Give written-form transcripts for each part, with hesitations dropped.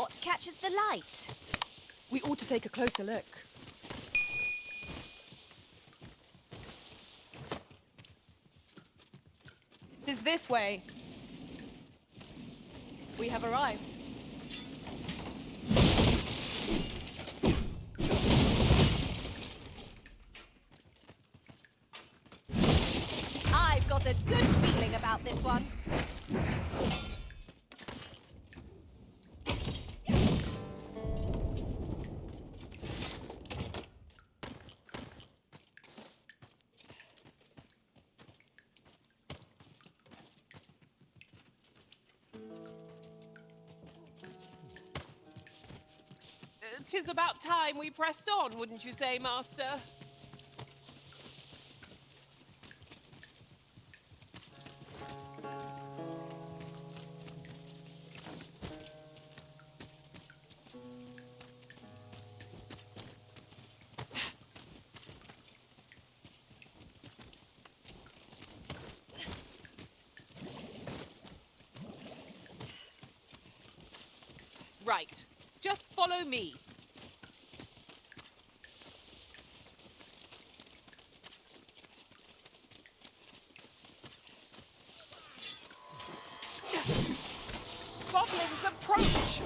what catches the light? We ought to take a closer look. Is this way? We have arrived. I've got a good feeling about this one. Tis about time we pressed on, wouldn't you say, Master? Right. Just follow me. Goblins approach!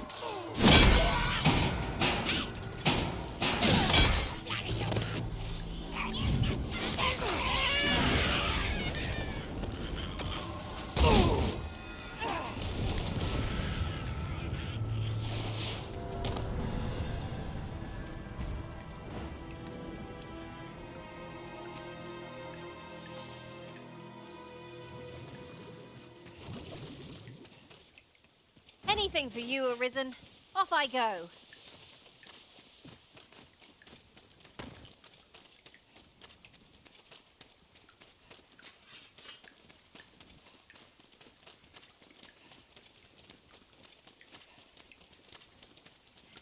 Anything for you, Arisen. Off I go.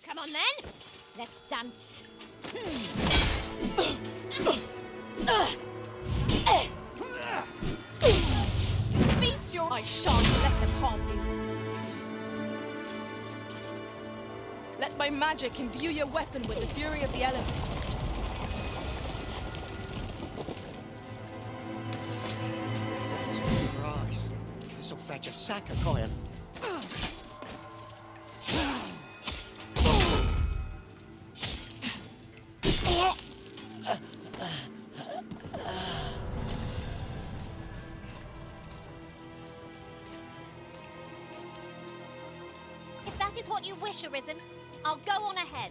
Come on then, let's dance. Feast your... I shan't let them harm you. Let my magic imbue your weapon with the fury of the elements. Christ, this'll fetch a sack of coin. If that is what you wish, Arisen, I'll go on ahead.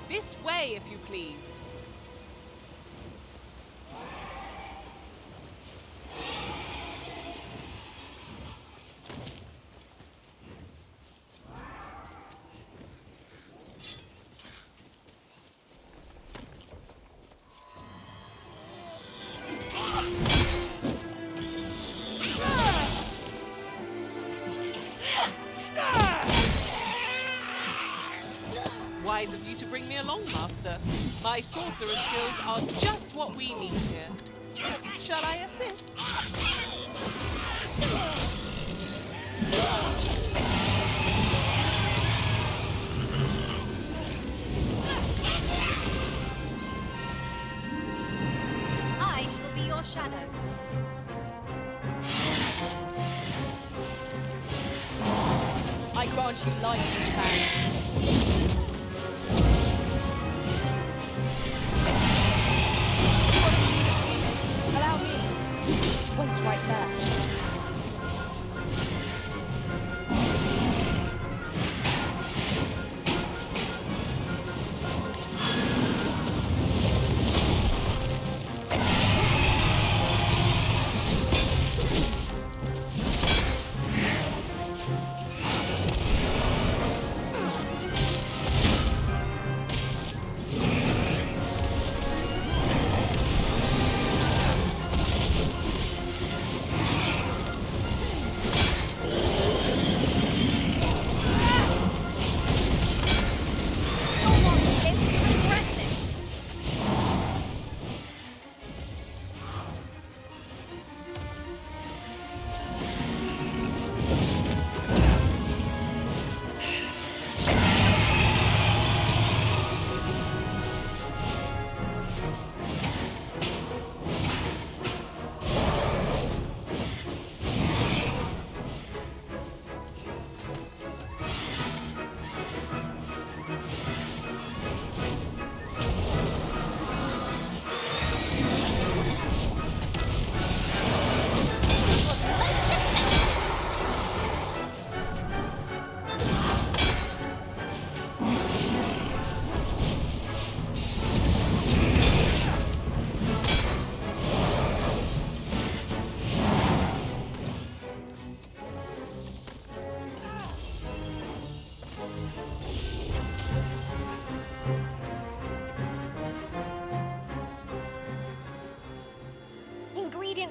This way, if you please. Wise of you to bring me along, Master. My sorcerer skills are just what we need here. Shall I assist? I shall be your shadow. I grant you light, Miss Fan. Allow me. Wait right there.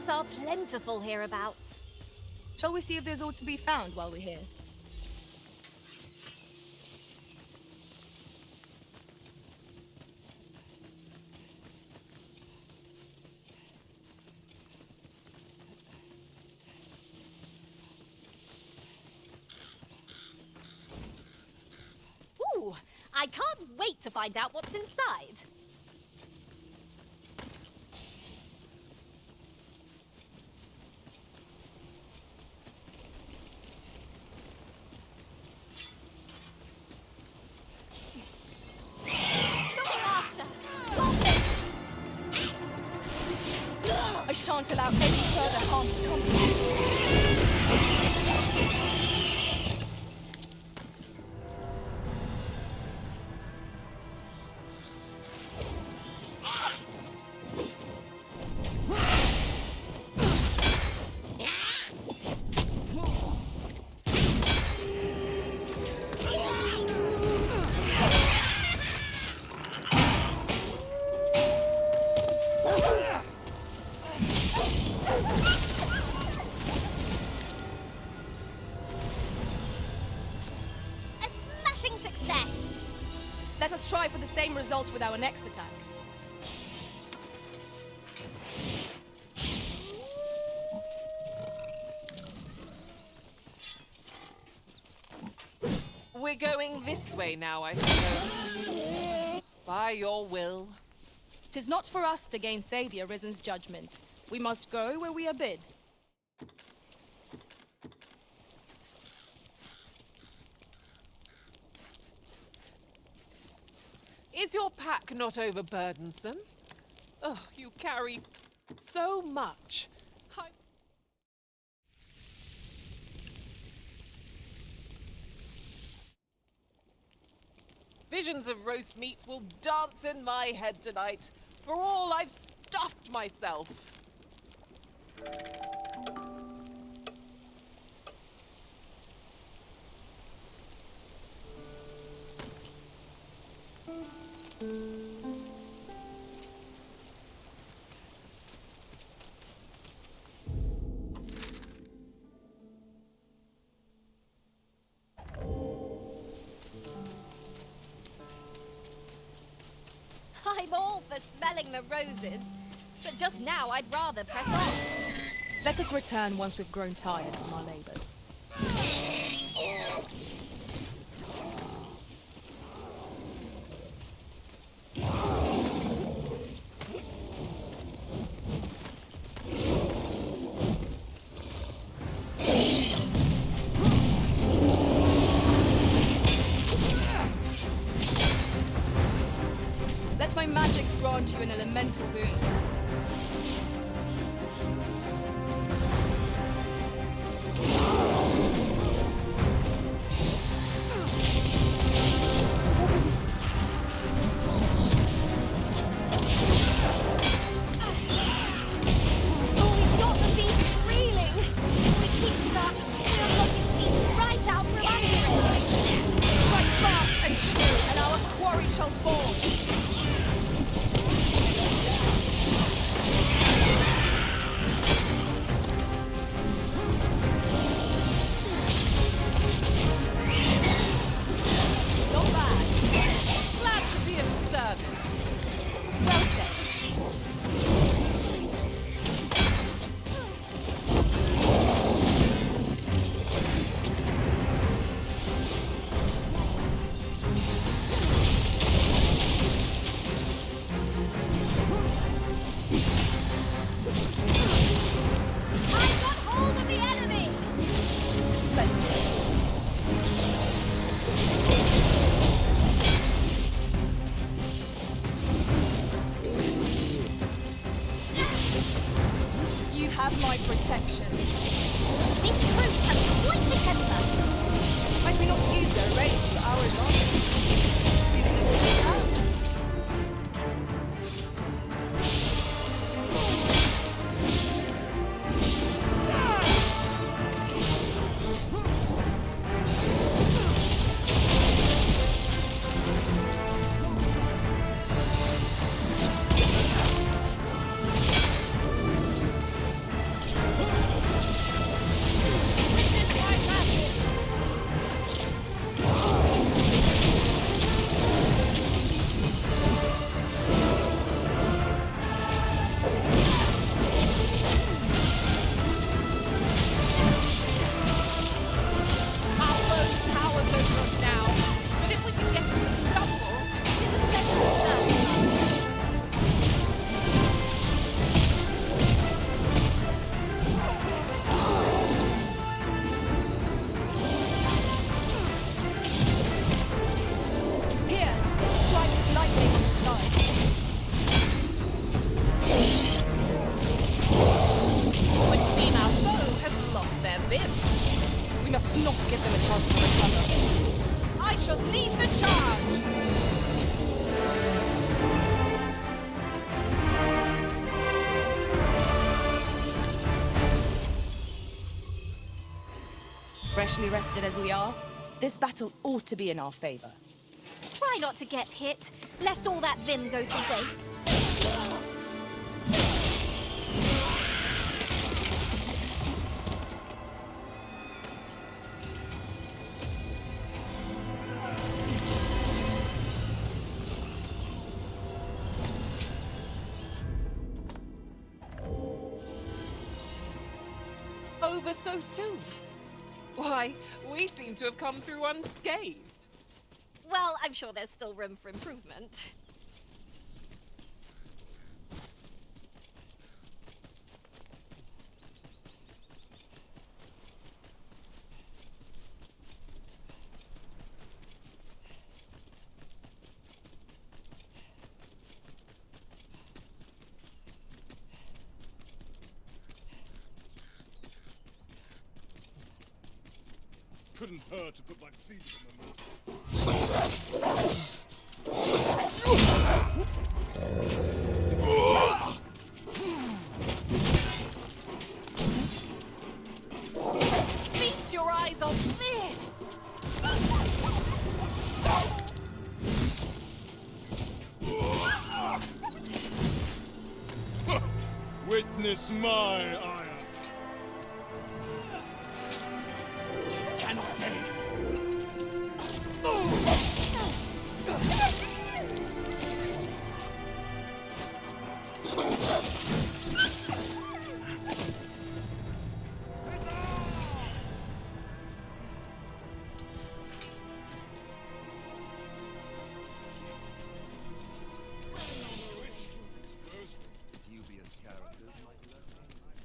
Plants are plentiful hereabouts. Shall we see if there's aught to be found while we're here? Ooh, I can't wait to find out what's inside. I shan't allow any further harm to come to you. Let us try for the same result with our next attack. We're going this way now, I suppose. By your will. 'Tis not for us to gainsay the Arisen's judgment. We must go where we are bid. Is your pack not overburdensome? Oh, you carry so much. Visions of roast meat will dance in my head tonight, for all I've stuffed myself. I'm all for smelling the roses, but just now I'd rather press on. Let us return once we've grown tired from our labors. Let my magics grant you an elemental boon. Charge! Freshly rested as we are, this battle ought to be in our favor. Try not to get hit, lest all that vim go to waste. Over so soon? Why, we seem to have come through unscathed. Well, I'm sure there's still room for improvement. Couldn't hurt to put my feet in the Feast your eyes on this! Witness my ire.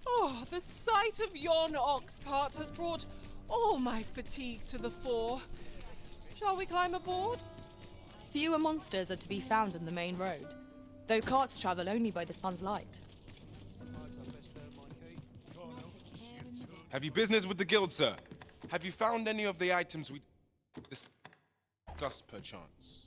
Oh, the sight of yon ox cart has brought all my fatigue to the fore. Shall we climb aboard? Fewer monsters are to be found in the main road, though carts travel only by the sun's light. Have you business with the guild, sir? Have you found any of the items we discussed, perchance?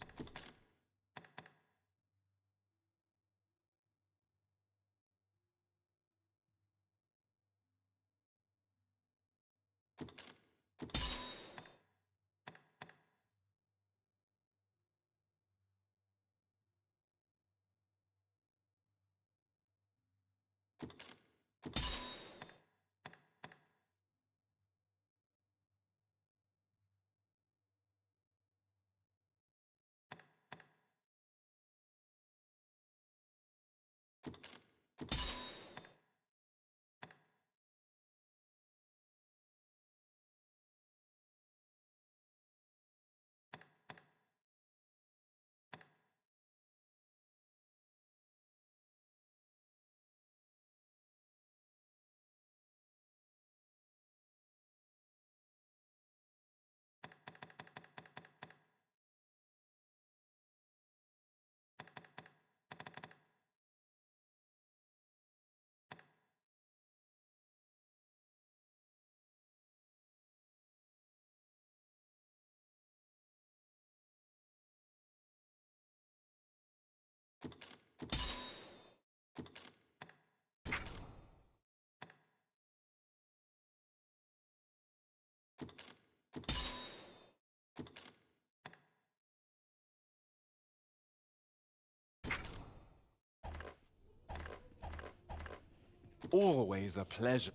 Always a pleasure.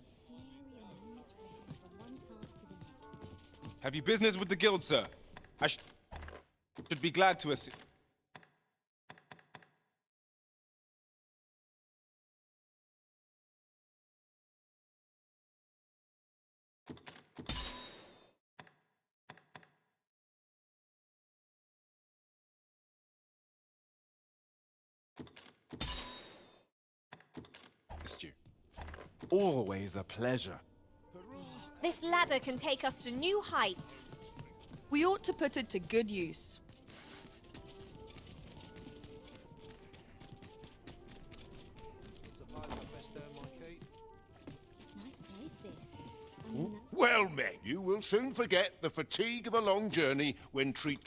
Have you business with the guild, sir? I should be glad to assist. Always a pleasure. This ladder can take us to new heights. We ought to put it to good use. Well, men, you will soon forget the fatigue of a long journey when treat...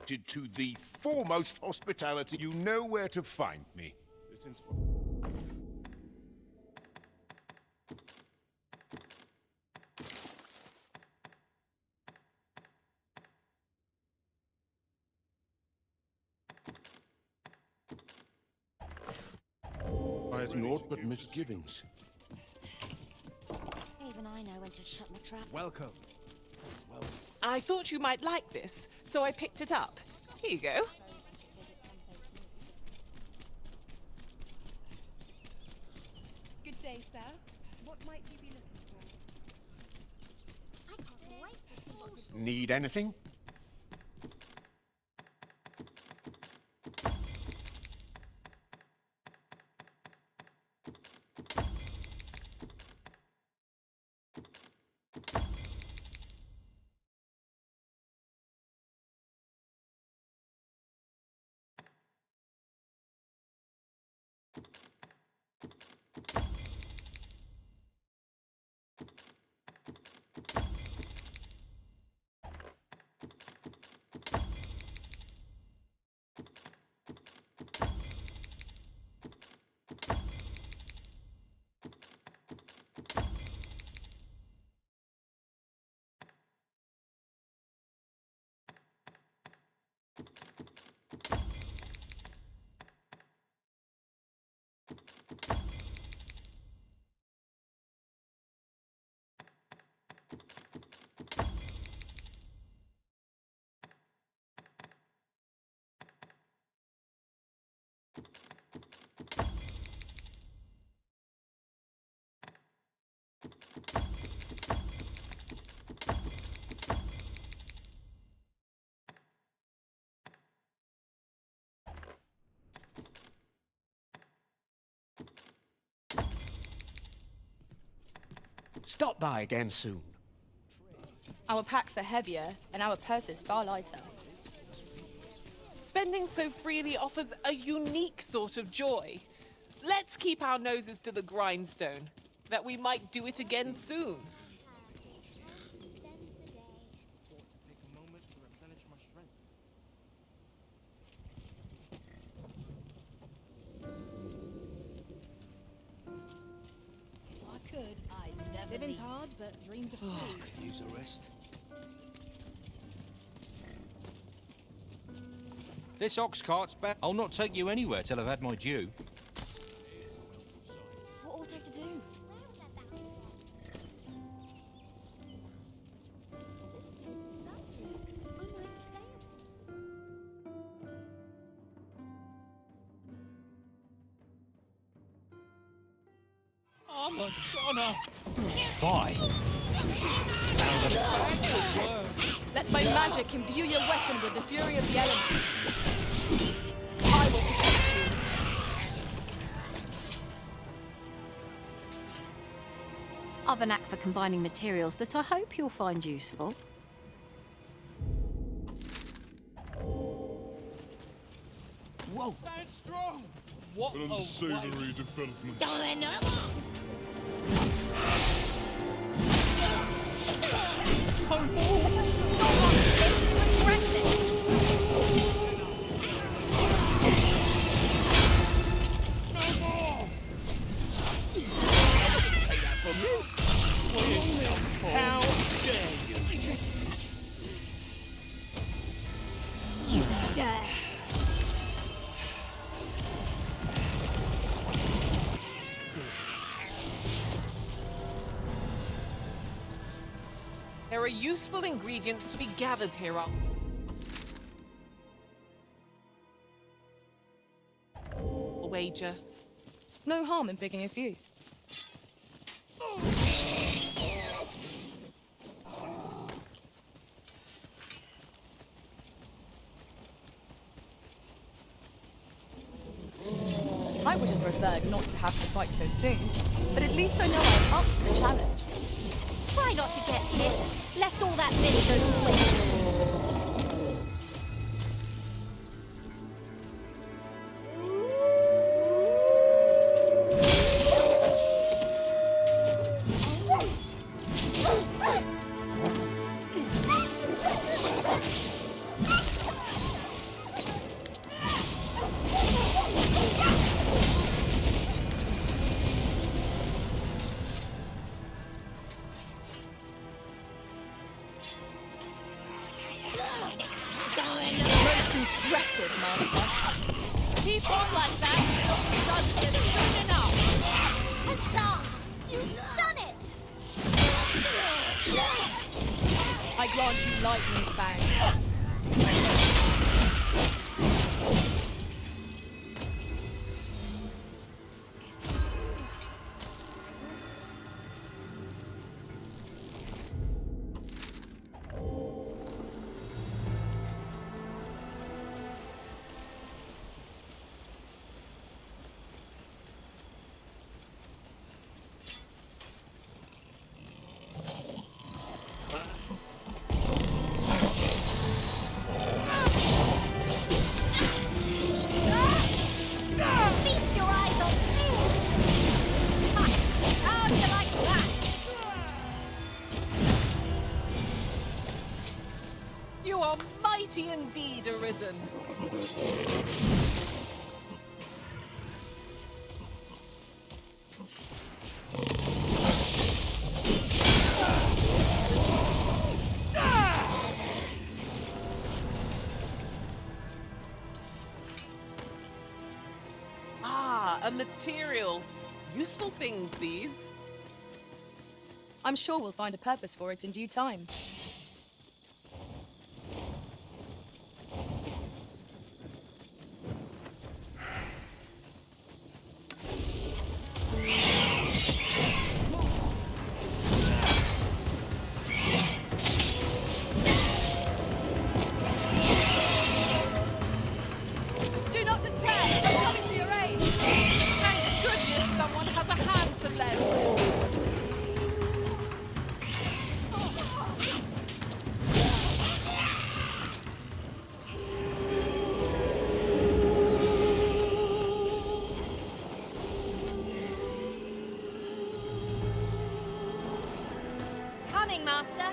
treated to the foremost hospitality. You know where to find me. I have naught but misgivings. Even I know when to shut my trap. Welcome. I thought you might like this, so I picked it up. Here you go. Good day, sir. What might you be looking for? I can't wait to see what this Need anything? Stop by again soon. Our packs are heavier, and our purses far lighter. Spending so freely offers a unique sort of joy. Let's keep our noses to the grindstone, that we might do it again soon. Living's hard, but dreams are free. Could use a rest. This ox cart's back. I'll not take you anywhere till I've had my due. What ought I to do? I'm a goner. Fine. Let my magic imbue your weapon with the fury of the elements. I will protect you. I've a knack for combining materials that I hope you'll find useful. Whoa! Stand strong! What An a unsavory waste. development. How dare you? Dare. There are useful ingredients to be gathered here. Wager. No harm in picking a few. I would have preferred not to have to fight so soon, but at least I know I'm up to the challenge. Try not to get hit, lest all that mist go to waste. Keep on like that, and you'll be done here soon enough. Huzzah! You've done it! I grant you lightning's fang. Feast your eyes on this! How do you like that? You are mighty indeed, Arisen. Ah, a material. Useful things, these. I'm sure we'll find a purpose for it in due time. Do not despair! I'm coming to your aid! Thank goodness someone has a hand to lend. Coming, Master.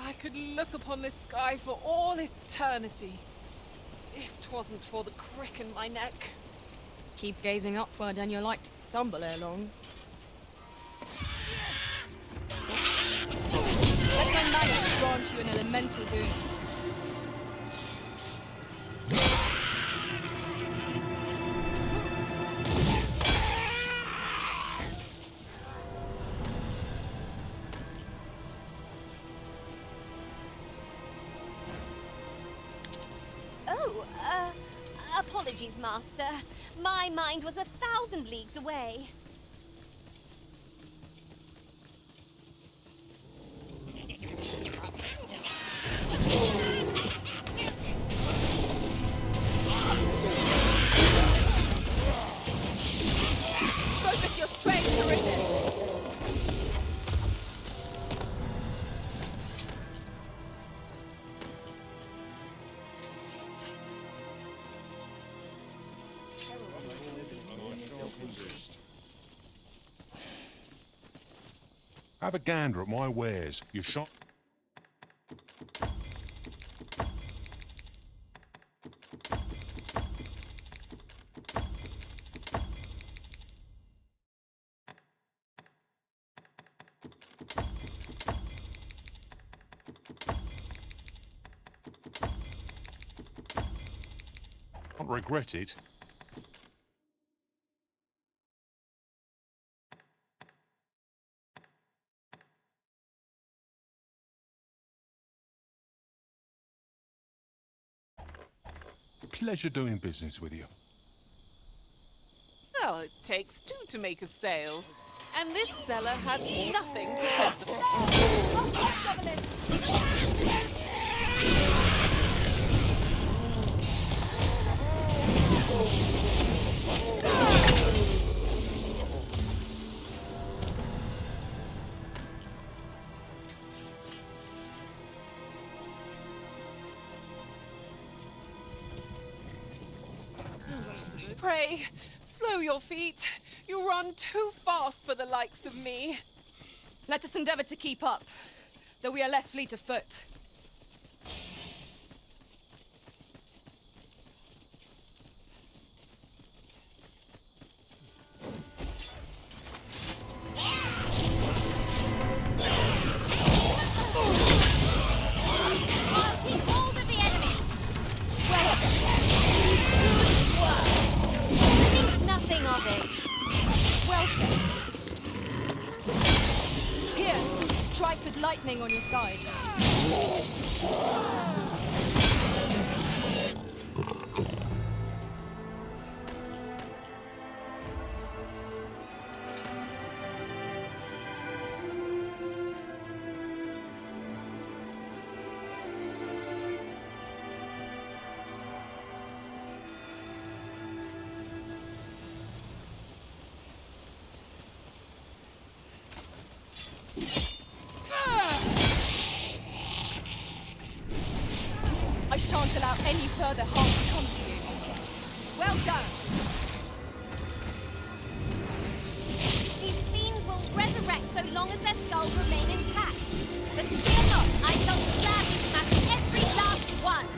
I could look upon this sky for all eternity, if 'twasn't for the crick in my neck. Keep gazing upward and you're like to stumble ere long. Let my magic grant you an elemental boon. Oh, apologies, Master. My mind was 1,000 leagues away. Focus your strength, Arisen! Have a gander at my wares. You shot. Can't regret it. Pleasure doing business with you. Well, it takes two to make a sale, and this seller has nothing to tempt Pray, slow your feet. You run too fast for the likes of me. Let us endeavour to keep up, though we are less fleet of foot. I'll keep hold of the enemy. Think nothing of it. Well said. Here, strike with lightning on your side. I shan't allow any further harm to come to you. Well done! These fiends will resurrect so long as their skulls remain intact. But fear not, I shall gladly smash every last one.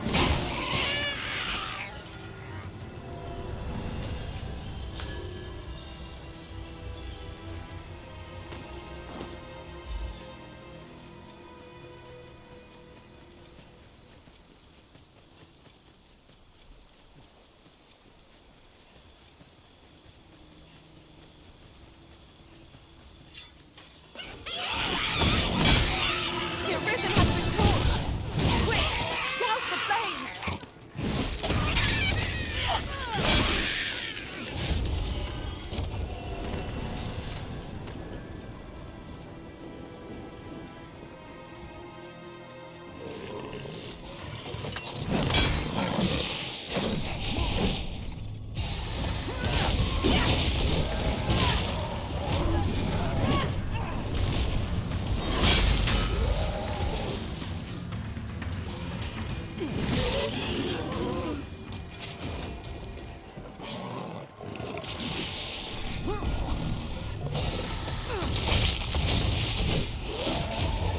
The arisen has been torched! Quick, douse the flames!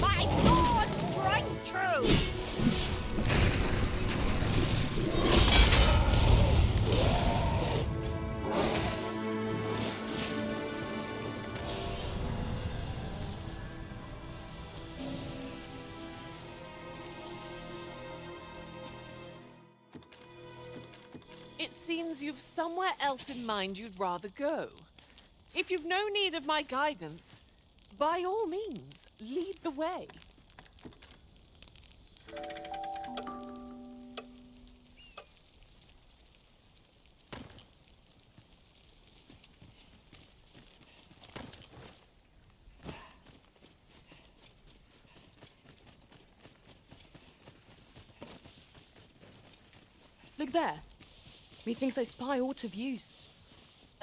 My sword strikes true. It seems you've somewhere else in mind you'd rather go. If you've no need of my guidance, by all means, lead the way. Look there. Methinks I spy aught of use.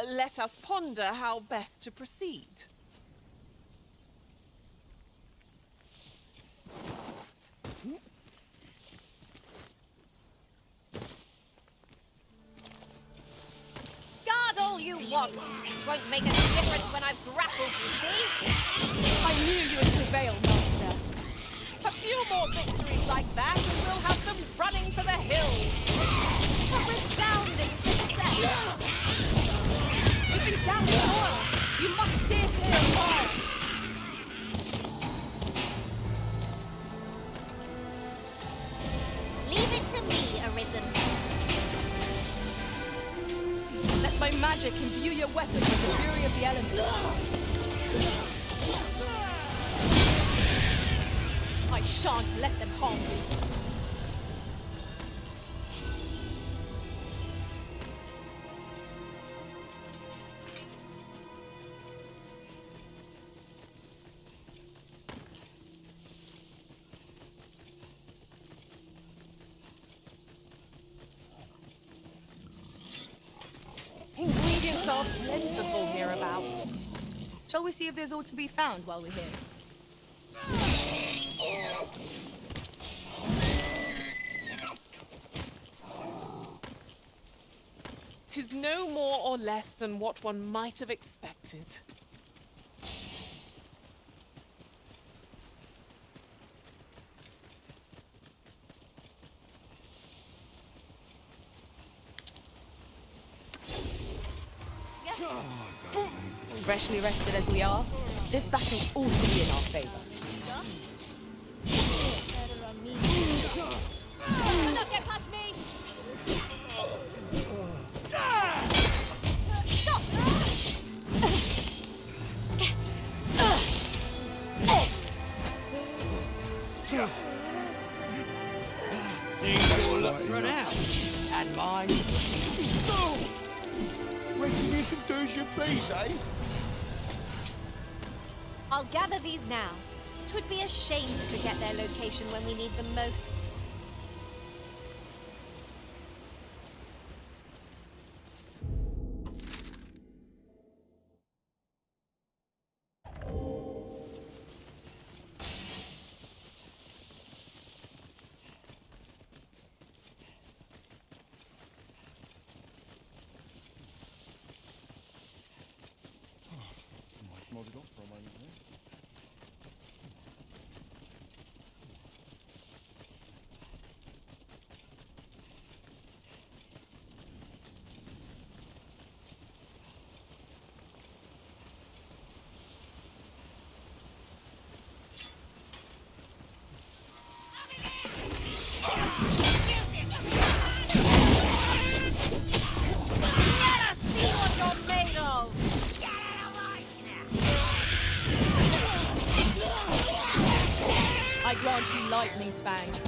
Let us ponder how best to proceed. Guard all you want. It won't make any difference when I've grappled, you see. I knew you would prevail, Master. A few more victories like that and we'll have them running for the hills. A resounding success. We've been down the oil. You must steer clear of fire. Leave it to me, Arisen. Let my magic imbue your weapon with the fury of the elements. I shan't let them harm you. Ingredients Treasures are plentiful hereabouts. Shall we see if there's aught to be found while we're here? Tis no more or less than what one might have expected. Freshly rested as we are, this battle ought to be in our favor. Do not get past me! Stop! Seems your luck's run out. And mine. Reckon you can do as you please, eh? I'll gather these now. 'Twould be a shame to forget their location when we need them most. Smelled it off for a moment there. I grant you lightning's fangs.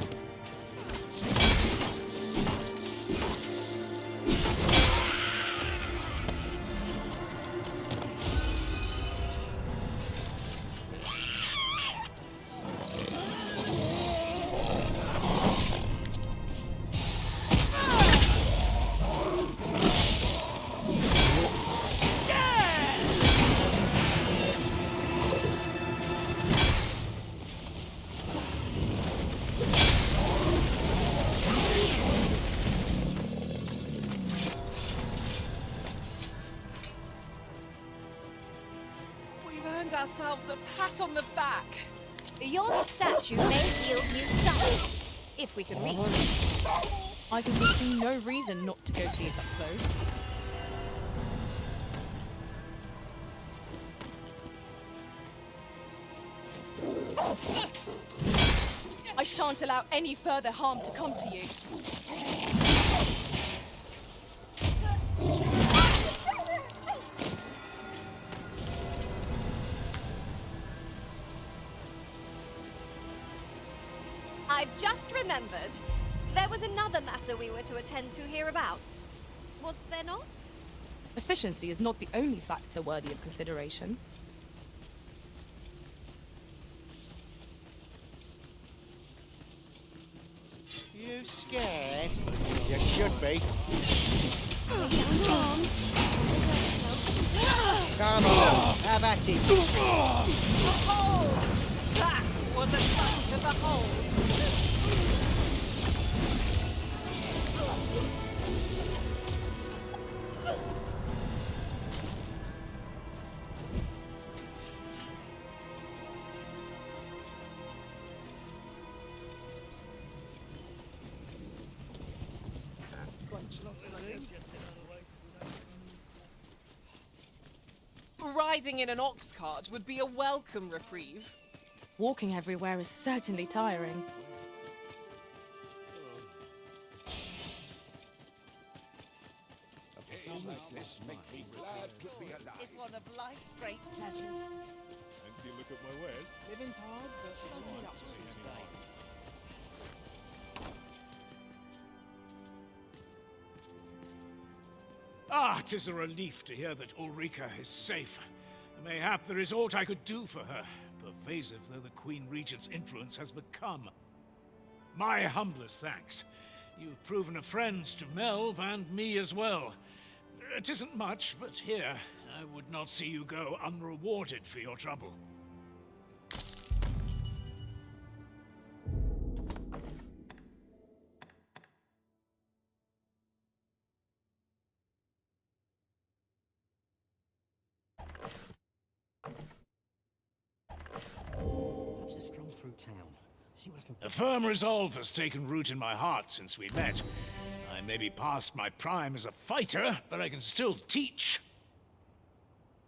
Ourselves a pat on the back. Yon statue may yield new sight, if we can reach it. I can foresee no reason not to go see it up close. I shan't allow any further harm to come to you. I've just remembered. There was another matter we were to attend to hereabouts. Was there not? Efficiency is not the only factor worthy of consideration. You scared? You should be. Come on, have at it. Behold! That was a sight to behold! Riding in an ox cart would be a welcome reprieve. Walking everywhere is certainly tiring. It's one of life's great pleasures. Fancy a look at my wares? Living's hard, but it's only up to today. Ah, 'tis a relief to hear that Ulrika is safe. Mayhap there is aught I could do for her, pervasive though the Queen Regent's influence has become. My humblest thanks. You've proven a friend to Melv and me as well. It isn't much, but here, I would not see you go unrewarded for your trouble. Perhaps a stroll through town. See what I can... A firm resolve has taken root in my heart since we met. I may be past my prime as a fighter, but I can still teach.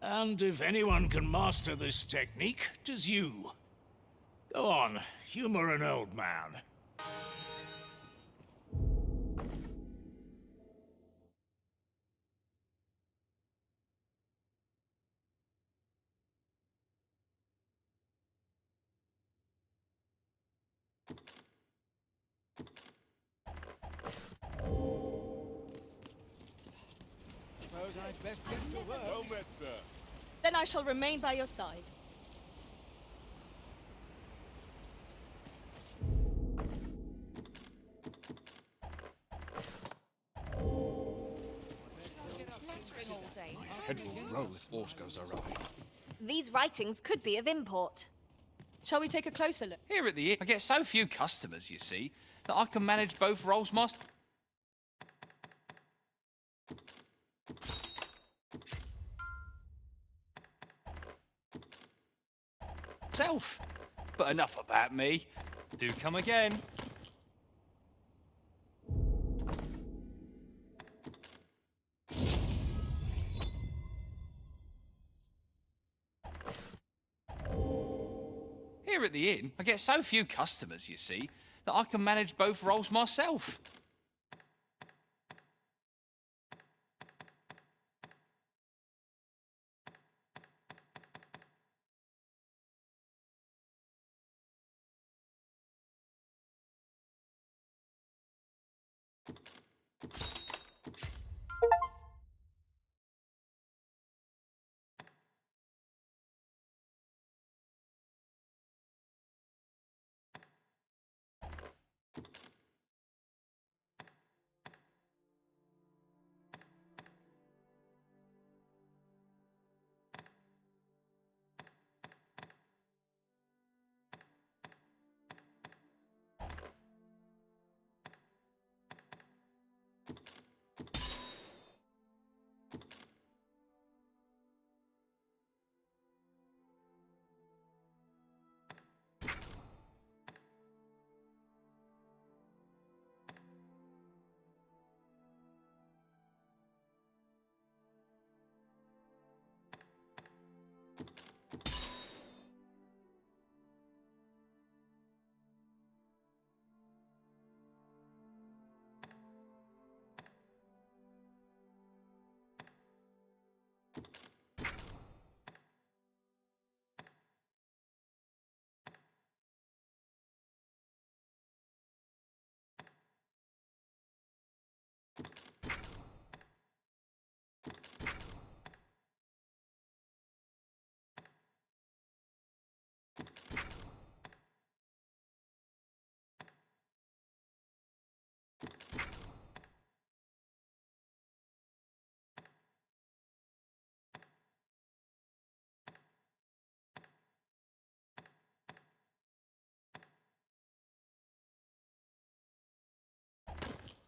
And if anyone can master this technique, 'tis you. Go on, humor an old man. Suppose I'd best get to work. Well met, sir. Then I shall remain by your side. Head will roll if aught goes awry. These writings could be of import. Shall we take a closer look? Here at the inn, I get so few customers, you see, that I can manage both roles myself. But enough about me. Do come again. Here at the inn, I get so few customers, you see, that I can manage both roles myself.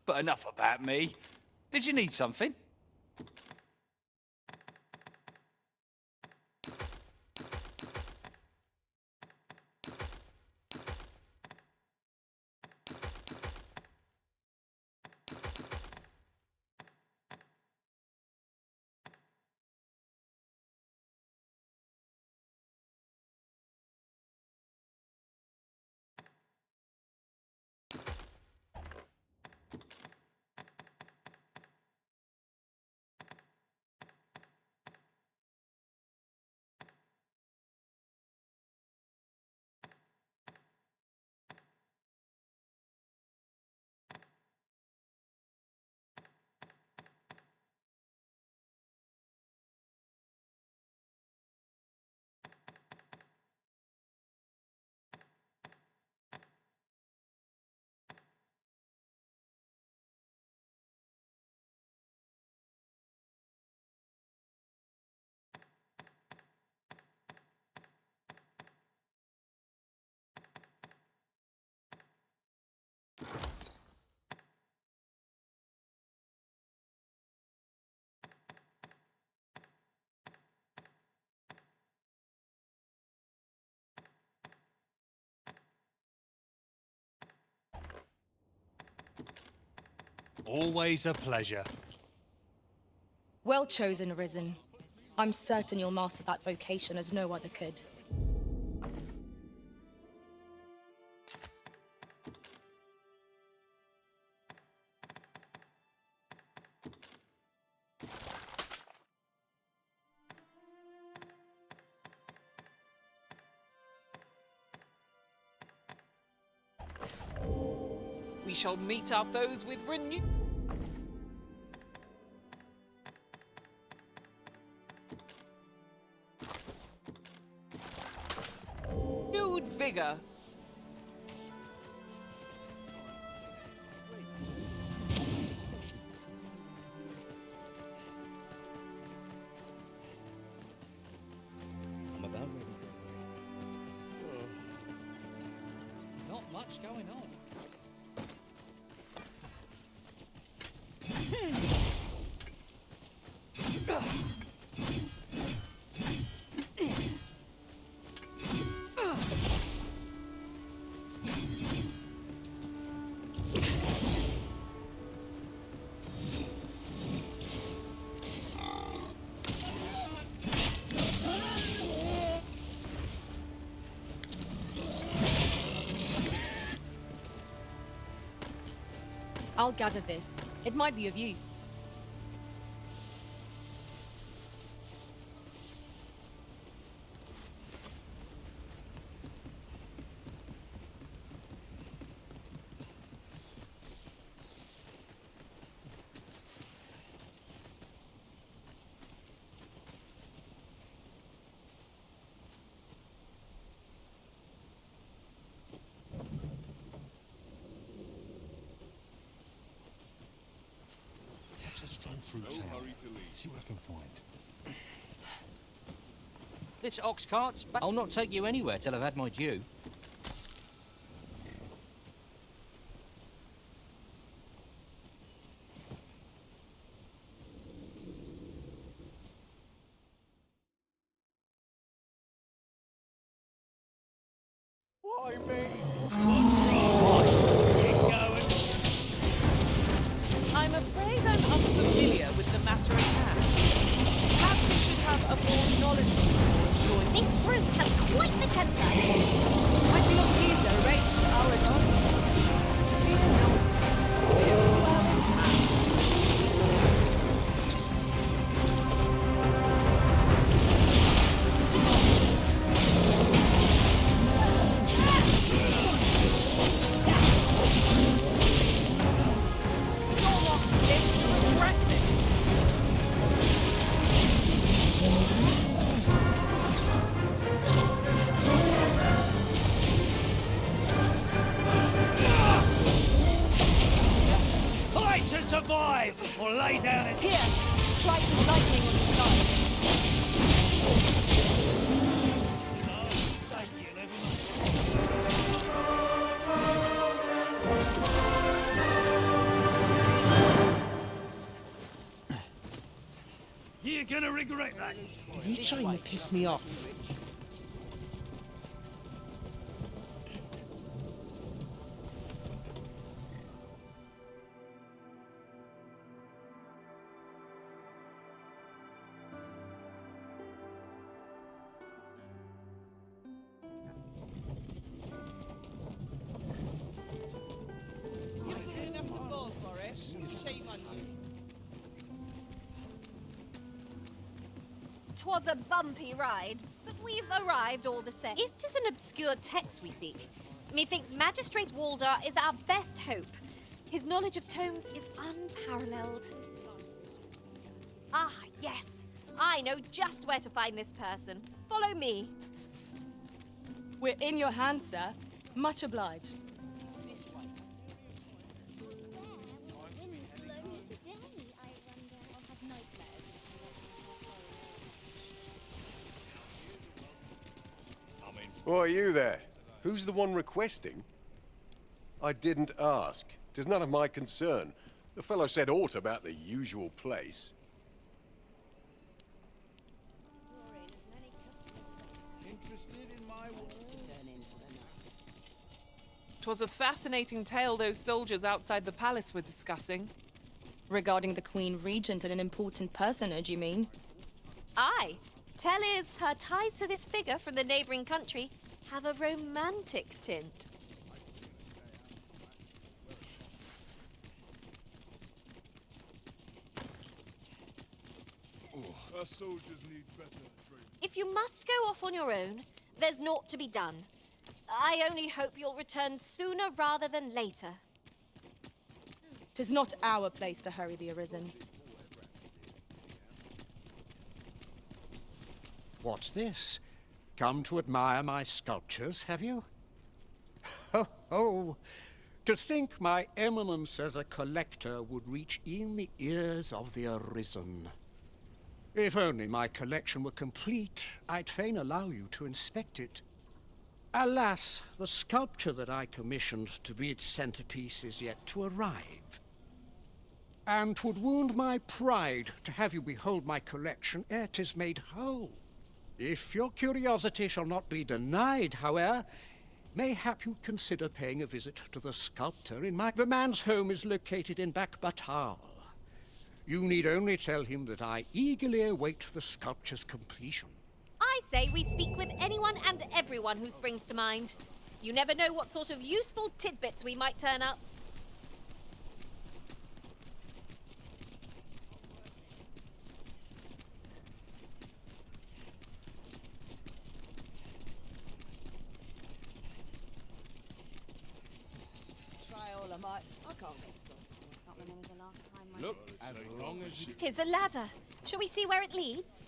But enough about me. Did you need something? Always a pleasure. Well chosen, Risen. I'm certain you'll master that vocation as no other could. We shall meet our foes with renewed vigor. I'm about ready for it. Not much going on. I'll gather this. It might be of use. No hurry to leave. See what I can find. This ox cart's back. I'll not take you anywhere till I've had my due. Why me? I'm afraid I'm unfamiliar with the matter at hand. Perhaps we should have a more knowledgeable join. This brute has quite the temper. Might we not use their rage to our advantage? Fear not. Till Survive or lay down and Here, strike the lightning on your side. You're gonna regret that. You're trying to piss me off. Twas a bumpy ride, but we've arrived all the same. If 'tis an obscure text we seek, methinks Magistrate Walder is our best hope. His knowledge of tones is unparalleled. Ah, yes. I know just where to find this person. Follow me. We're in your hands, sir. Much obliged. Why, you there? Who's the one requesting? I didn't ask. 'Tis none of my concern. The fellow said aught about the usual place. Twas a fascinating tale those soldiers outside the palace were discussing. Regarding the Queen Regent and an important personage, you mean? Aye. Tell is her ties to this figure from the neighbouring country have a romantic tint. Our soldiers need better training. If you must go off on your own, there's naught to be done. I only hope you'll return sooner rather than later. 'Tis not our place to hurry the Arisen. What's this? Come to admire my sculptures, have you? Ho, ho! To think my eminence as a collector would reach in the ears of the Arisen. If only my collection were complete, I'd fain allow you to inspect it. Alas, the sculpture that I commissioned to be its centerpiece is yet to arrive. And 'twould wound my pride to have you behold my collection ere 'tis made whole. If your curiosity shall not be denied, however, mayhap you'd consider paying a visit to the sculptor in my... The man's home is located in Bakbatal. You need only tell him that I eagerly await the sculpture's completion. I say we speak with anyone and everyone who springs to mind. You never know what sort of useful tidbits we might turn up. Try all I might. I can't get sorted. I can't remember the last time I... Look, as long as you... 'Tis a ladder. Shall we see where it leads?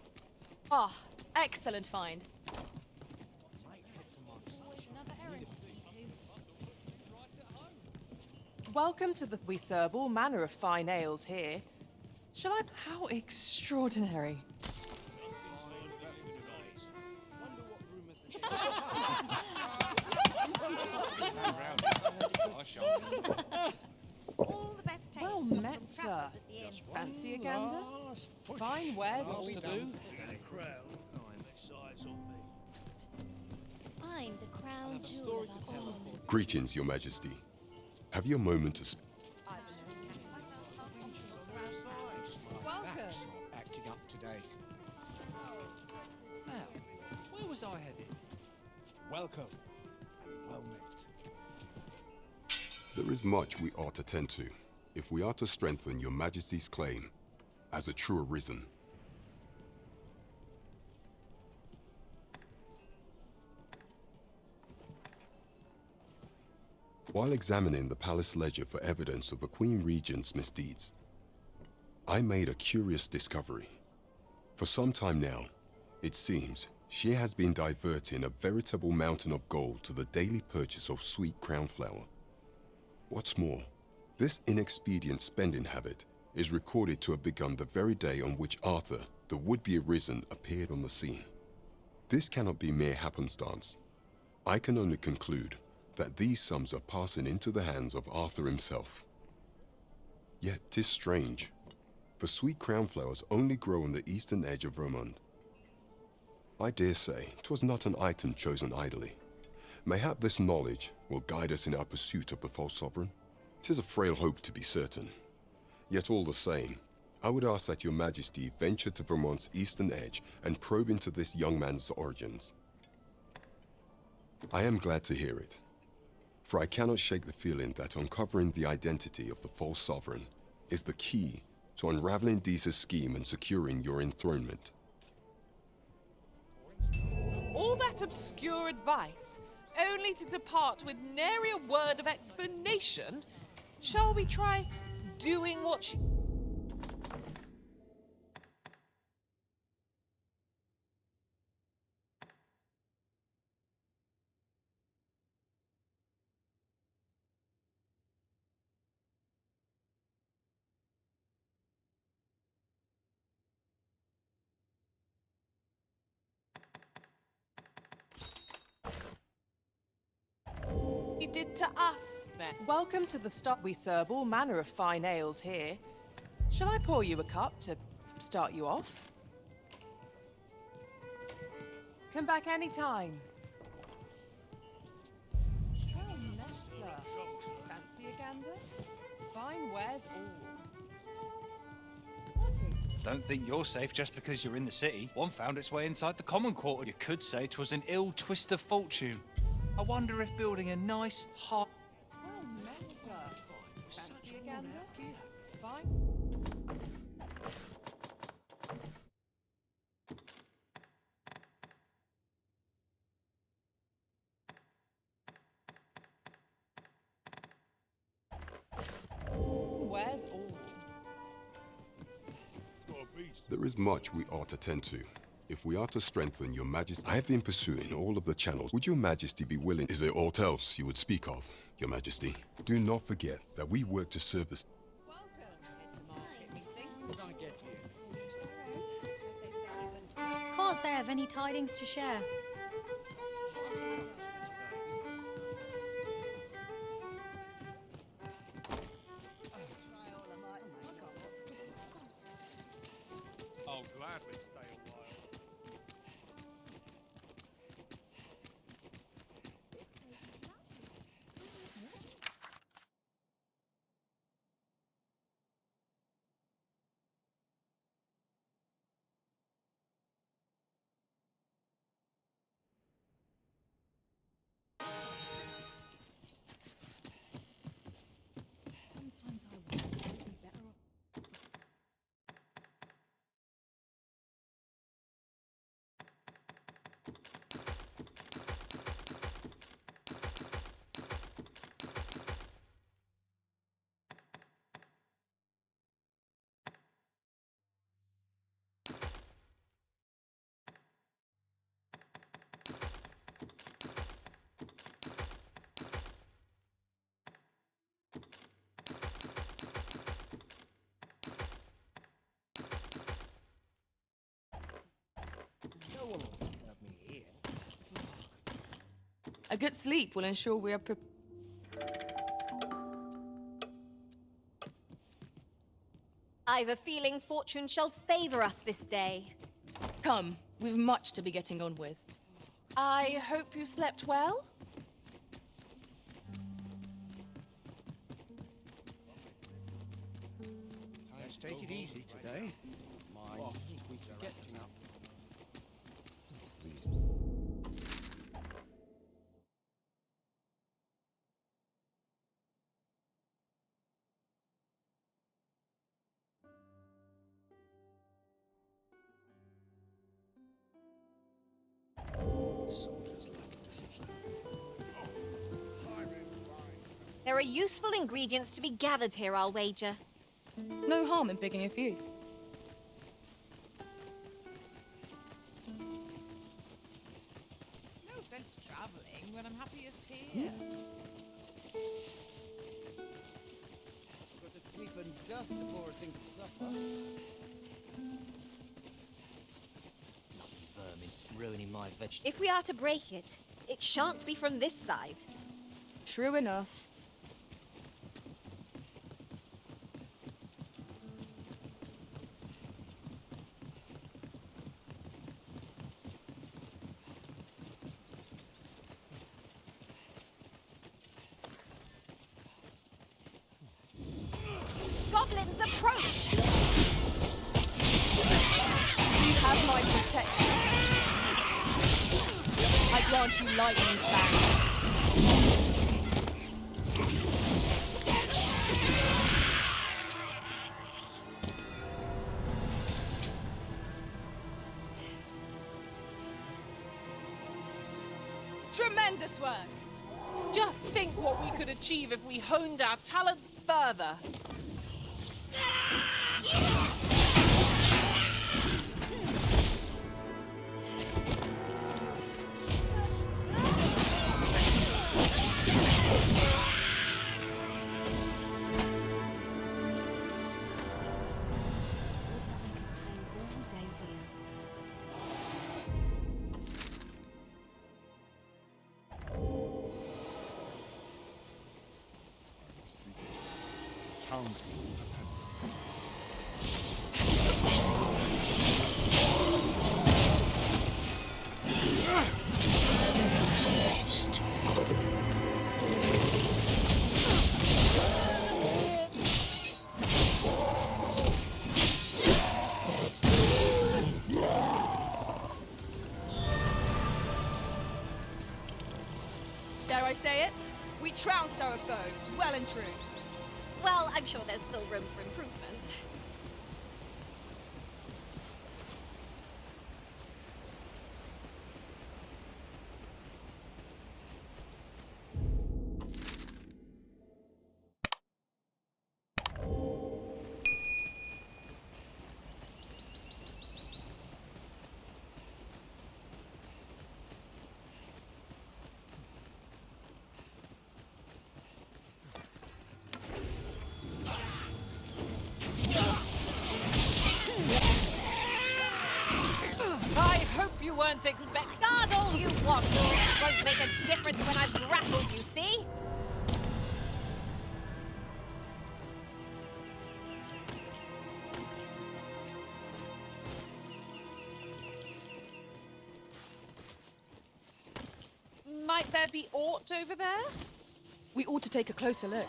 Ah, excellent find. Always another errand to see to. Welcome to the... We serve all manner of fine ales here. Shall I... How extraordinary. All the best tales Well come met, from sir. travellers at the inn. Fancy a gander? Fine wares all to do. done. I'm the crown jewel of our colony. Greetings, Your Majesty. Have you a moment to speak? Welcome. Acting up today. Now, where was I headed? Welcome and well met. There is much we ought to tend to, if we are to strengthen Your Majesty's claim as a true Arisen. While examining the palace ledger for evidence of the Queen Regent's misdeeds, I made a curious discovery. For some time now, it seems she has been diverting a veritable mountain of gold to the daily purchase of sweet crown flower. What's more, this inexpedient spending habit is recorded to have begun the very day on which Arthur, the would-be Arisen, appeared on the scene. This cannot be mere happenstance. I can only conclude that these sums are passing into the hands of Arthur himself. Yet 'tis strange, for sweet crown flowers only grow on the eastern edge of Vermont. I dare say 'twas not an item chosen idly. Mayhap this knowledge will guide us in our pursuit of the false sovereign. 'Tis a frail hope to be certain. Yet all the same, I would ask that Your Majesty venture to Vermont's eastern edge and probe into this young man's origins. I am glad to hear it, for I cannot shake the feeling that uncovering the identity of the false sovereign is the key to unraveling Deeza's scheme and securing your enthronement. All that obscure advice, only to depart with nary a word of explanation? Shall we try doing what she... He did to us, then. Welcome to the stop. We serve all manner of fine ales here. Shall I pour you a cup to start you off? Come back any time. Oh, Messer. Fancy a gander? Fine wares all. Don't think you're safe just because you're in the city. One found its way inside the common quarter. You could say 'twas an ill twist of fortune. I wonder if building a nice, hot... Well met, sir. Fancy a gander? Fine. Where's all? There is much we ought to tend to. If we are to strengthen your majesty, I have been pursuing all of the channels. Would your majesty be willing? Is there aught else you would speak of, your majesty? Do not forget that we work to serve the... Can't say I have any tidings to share. I'll gladly stay a while. Sometimes I wonder if it'd be better off. A good sleep will ensure we are prepared. I've a feeling fortune shall favor us this day. Come, we've much to be getting on with. I hope you slept well? Let's take it easy today. Mind, I think we can get to up. There are useful ingredients to be gathered here, I'll wager. No harm in picking a few. No sense travelling when I'm happiest here. Got to sweep and dust before I think of supper. Bloody vermin, ruining my vegetables. If we are to break it, it shan't be from this side. True enough. Goblins approach! You have my protection. I grant you lightning span. Tremendous work! Just think what we could achieve if we honed our talents further. I say it? We trounced our foe, well and true. Well, I'm sure there's still room for improvement. You weren't expecting. Guard all you want. It won't make a difference when I've grappled you, see? Might there be aught over there? We ought to take a closer look.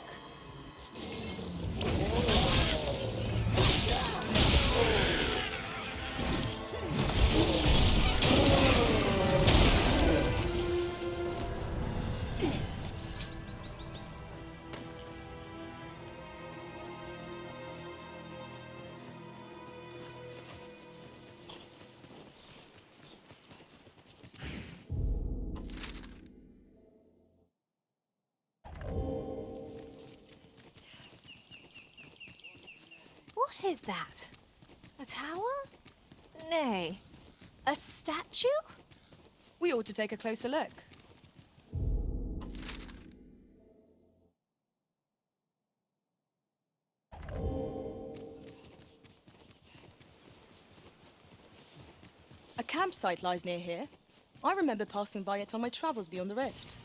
What is that? A tower? Nay. A statue? We ought to take a closer look. A campsite lies near here. I remember passing by it on my travels beyond the rift.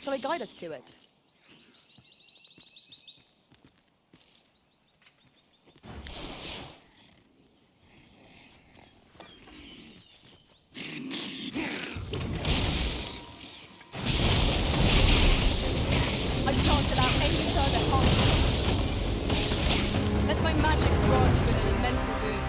Shall I guide us to it? I shan't allow any further harm. Let my magics grant you an elemental doom.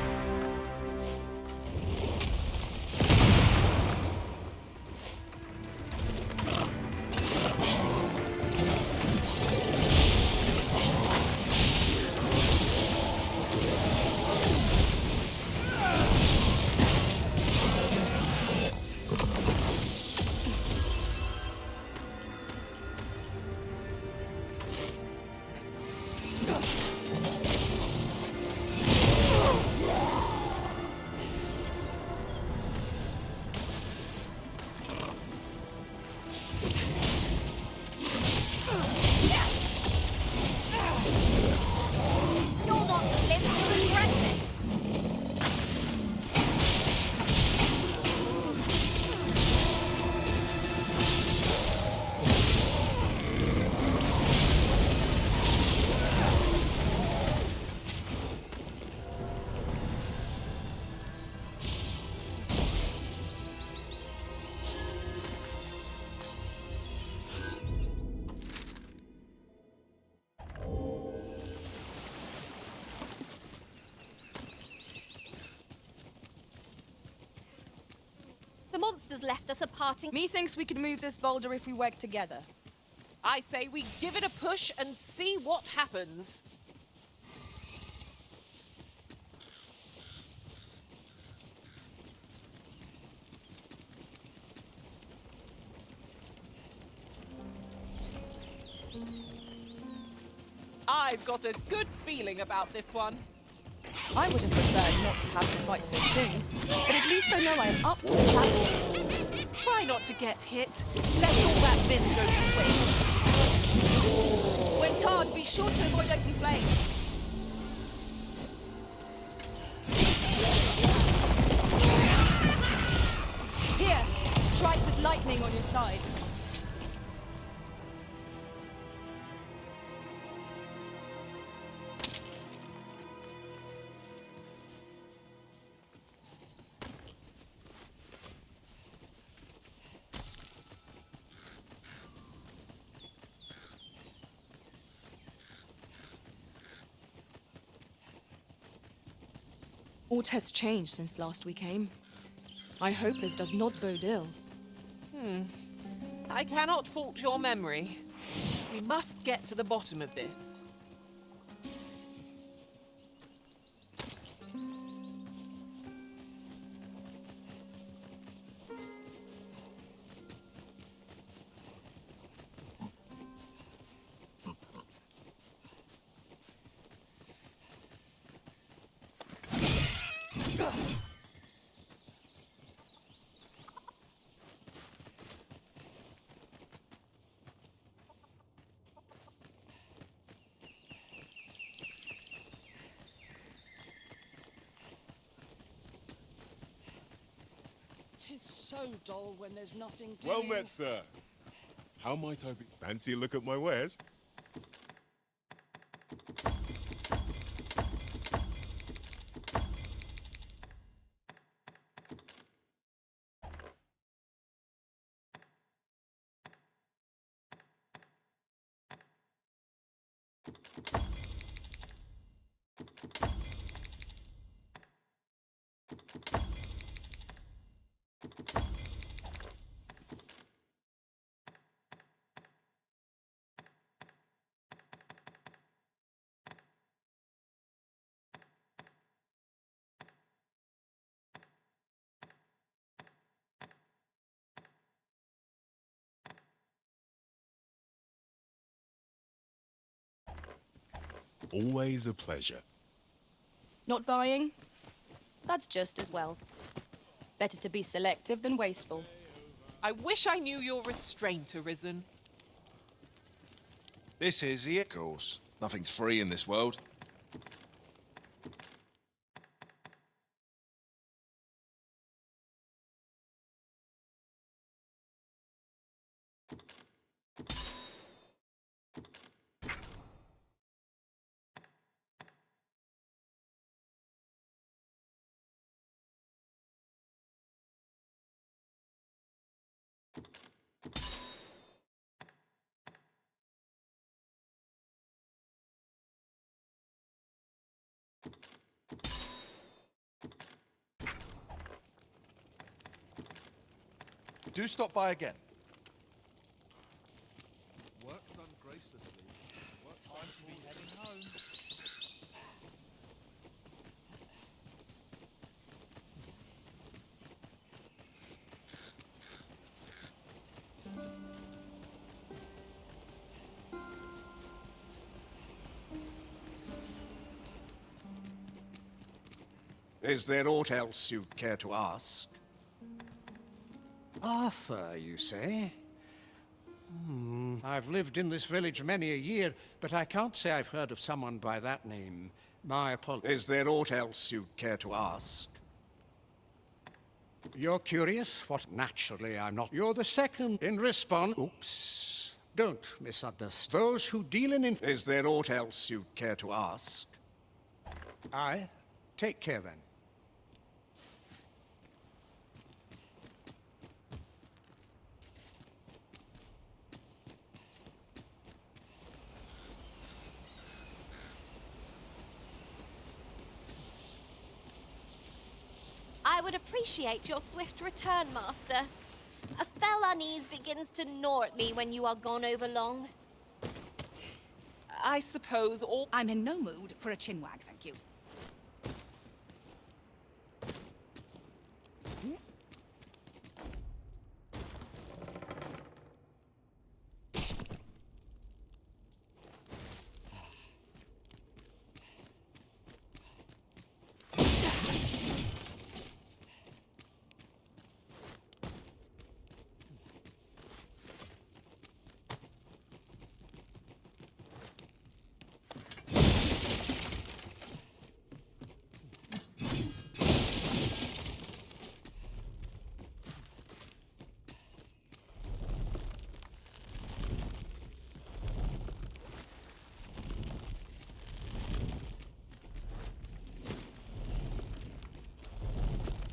The monsters left us a parting. Methinks we could move this boulder if we work together. I say we give it a push and see what happens. I've got a good feeling about this one. I would have preferred not to have to fight so soon, but at least I know I am up to the challenge. Try not to get hit. Let all that vim go to waste. When tarred, be sure to avoid open flames. Here, strike with lightning on your side. Aught has changed since last we came. I hope this does not bode ill. I cannot fault your memory. We must get to the bottom of this. Tis so dull when there's nothing doing. Well met, sir. How might I be? Fancy a look at my wares? Always a pleasure. Not buying? That's just as well. Better to be selective than wasteful. I wish I knew your restraint, Arisen. This is the course. Nothing's free in this world. Do stop by again. Work done gracelessly. Time to be heading home. Is there aught else you'd care to ask? Arthur, you say? I've lived in this village many a year, but I can't say I've heard of someone by that name. My apologies. Is there aught else you'd care to ask? You're curious? What? Naturally, I'm not. You're the second in response. Oops. Don't misunderstand. Those who deal in... Is there aught else you'd care to ask? Aye. Take care, then. I would appreciate your swift return, Master. A fell unease begins to gnaw at me when you are gone over long. I suppose all... I'm in no mood for a chinwag, thank you.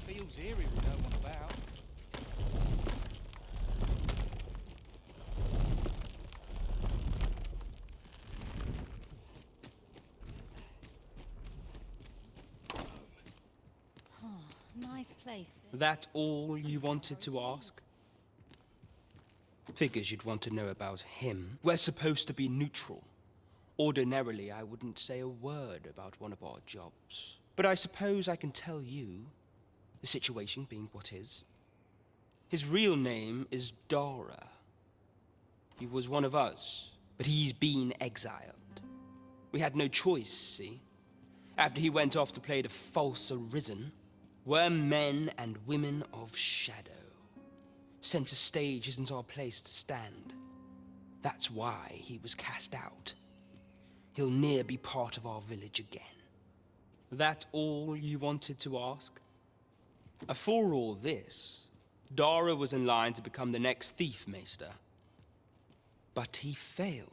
Feels eerie with no one about. Nice place. That all you wanted to ask? Figures you'd want to know about him. We're supposed to be neutral. Ordinarily, I wouldn't say a word about one of our jobs. But I suppose I can tell you, the situation being what is. His real name is Dara. He was one of us, but he's been exiled. We had no choice, see? After he went off to play the false arisen, we're men and women of shadow. Center stage isn't our place to stand. That's why he was cast out. He'll ne'er be part of our village again. That all you wanted to ask? For all this, Dara was in line to become the next thief maester. But he failed.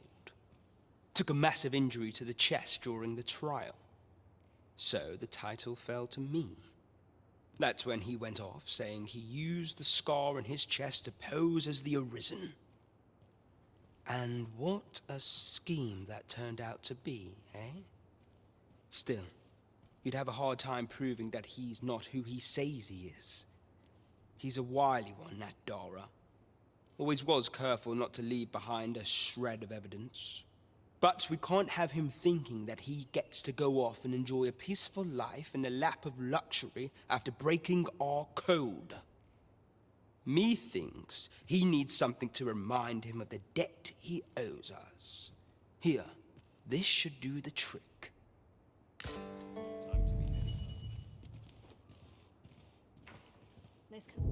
Took a massive injury to the chest during the trial. So the title fell to me. That's when he went off, saying he used the scar in his chest to pose as the Arisen. And what a scheme that turned out to be, eh? Still, you'd have a hard time proving that he's not who he says he is. He's a wily one, that Dara. Always was careful not to leave behind a shred of evidence. But we can't have him thinking that he gets to go off and enjoy a peaceful life in the lap of luxury after breaking our code. Methinks he needs something to remind him of the debt he owes us. Here, this should do the trick. Let's come.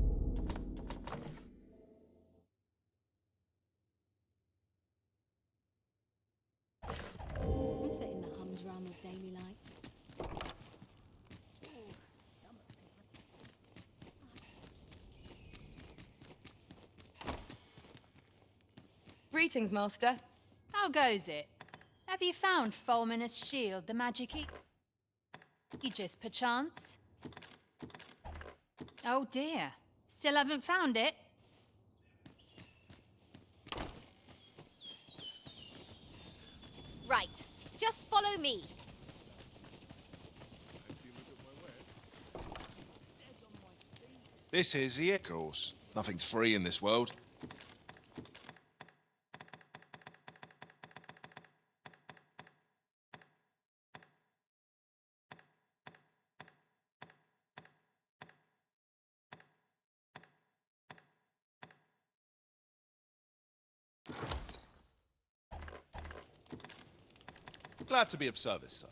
I'm fitting the humdrum of daily life. Greetings, Master. How goes it? Have you found Fulminous shield, the magic Aegis, perchance? Oh dear. Still haven't found it? Right. Just follow me. This is the course. Nothing's free in this world. Glad to be of service, sir.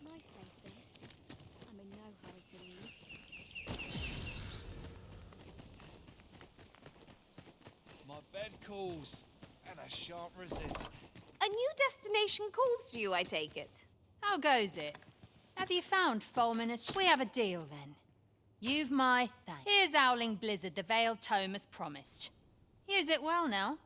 Nice place, this. I'm in no hurry to leave. My bed calls, and I shan't resist. A new destination calls to you, I take it. How goes it? Have you found Fulminous? We have a deal then. You've my thanks. Here's Owling Blizzard, the Veiled Tome as promised. Use it well now.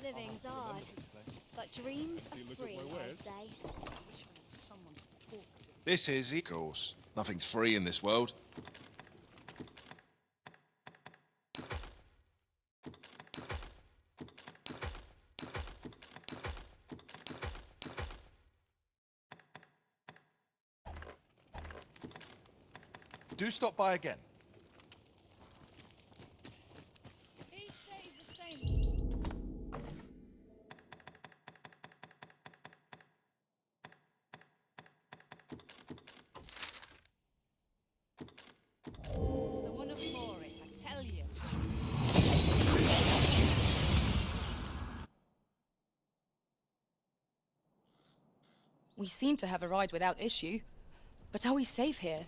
Living's hard, but dreams are free, I say. This is the course. Nothing's free in this world. Do stop by again. Each day is the same. It's the one for it, I tell you. We seem to have arrived without issue. But are we safe here?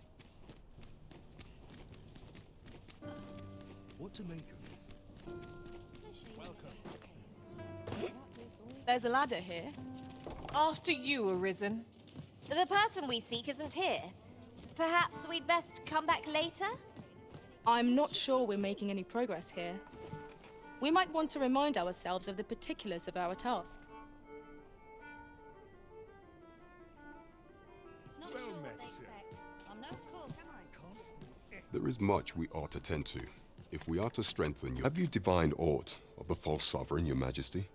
What to make of this? There's a ladder here. After you, Arisen. The person we seek isn't here. Perhaps we'd best come back later? I'm not sure we're making any progress here. We might want to remind ourselves of the particulars of our task. I'm no cook, am I? There is much we ought to tend to, if we are to strengthen your... Have you divined aught of the false sovereign, your majesty?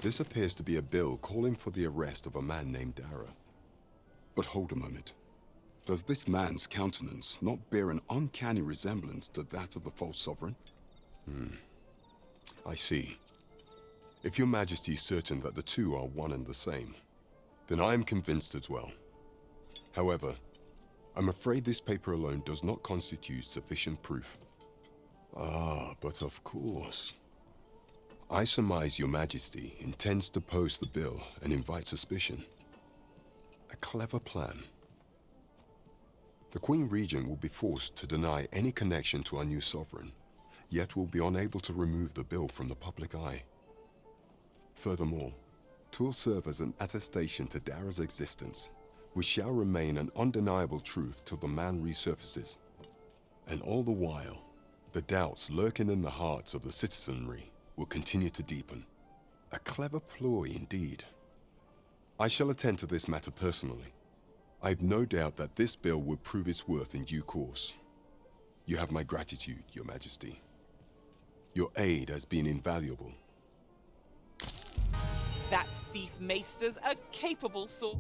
This appears to be a bill calling for the arrest of a man named Dara. But hold a moment. Does this man's countenance not bear an uncanny resemblance to that of the false sovereign? I see. If your majesty is certain that the two are one and the same, then I am convinced as well. However, I'm afraid this paper alone does not constitute sufficient proof. Ah, but of course. I surmise your majesty intends to post the bill and invite suspicion. A clever plan. The Queen Regent will be forced to deny any connection to our new sovereign, yet will be unable to remove the bill from the public eye. Furthermore, 'twill serve as an attestation to Dara's existence, which shall remain an undeniable truth till the man resurfaces. And all the while, the doubts lurking in the hearts of the citizenry will continue to deepen. A clever ploy indeed. I shall attend to this matter personally. I've no doubt that this bill will prove its worth in due course. You have my gratitude, Your Majesty. Your aid has been invaluable. That thief maester's a capable sort.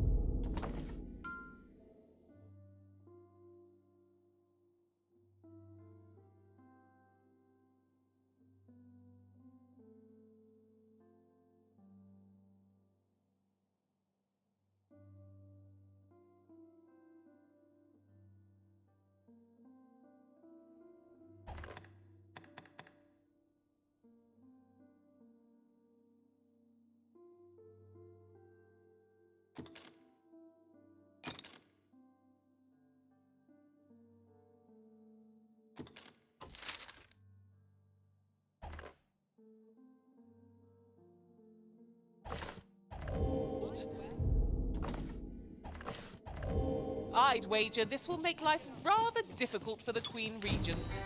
I'd wager this will make life rather difficult for the Queen Regent.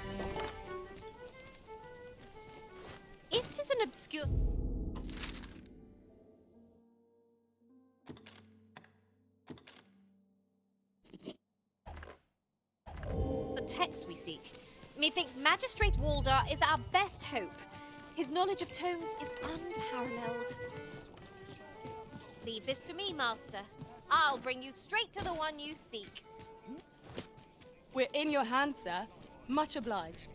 If 'tis an obscure... The text we seek. Methinks Magistrate Walder is our best hope. His knowledge of tomes is unparalleled. Leave this to me, Master. I'll bring you straight to the one you seek. We're in your hands, sir. Much obliged.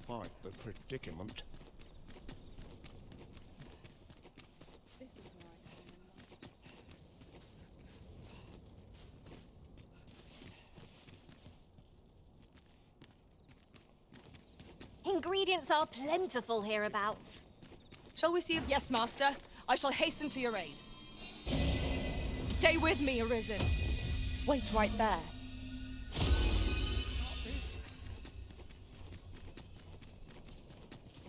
Quite the predicament. This is where I come in. Ingredients are plentiful hereabouts. Shall we see if... Yes, Master. I shall hasten to your aid. Stay with me, Arisen. Wait right there.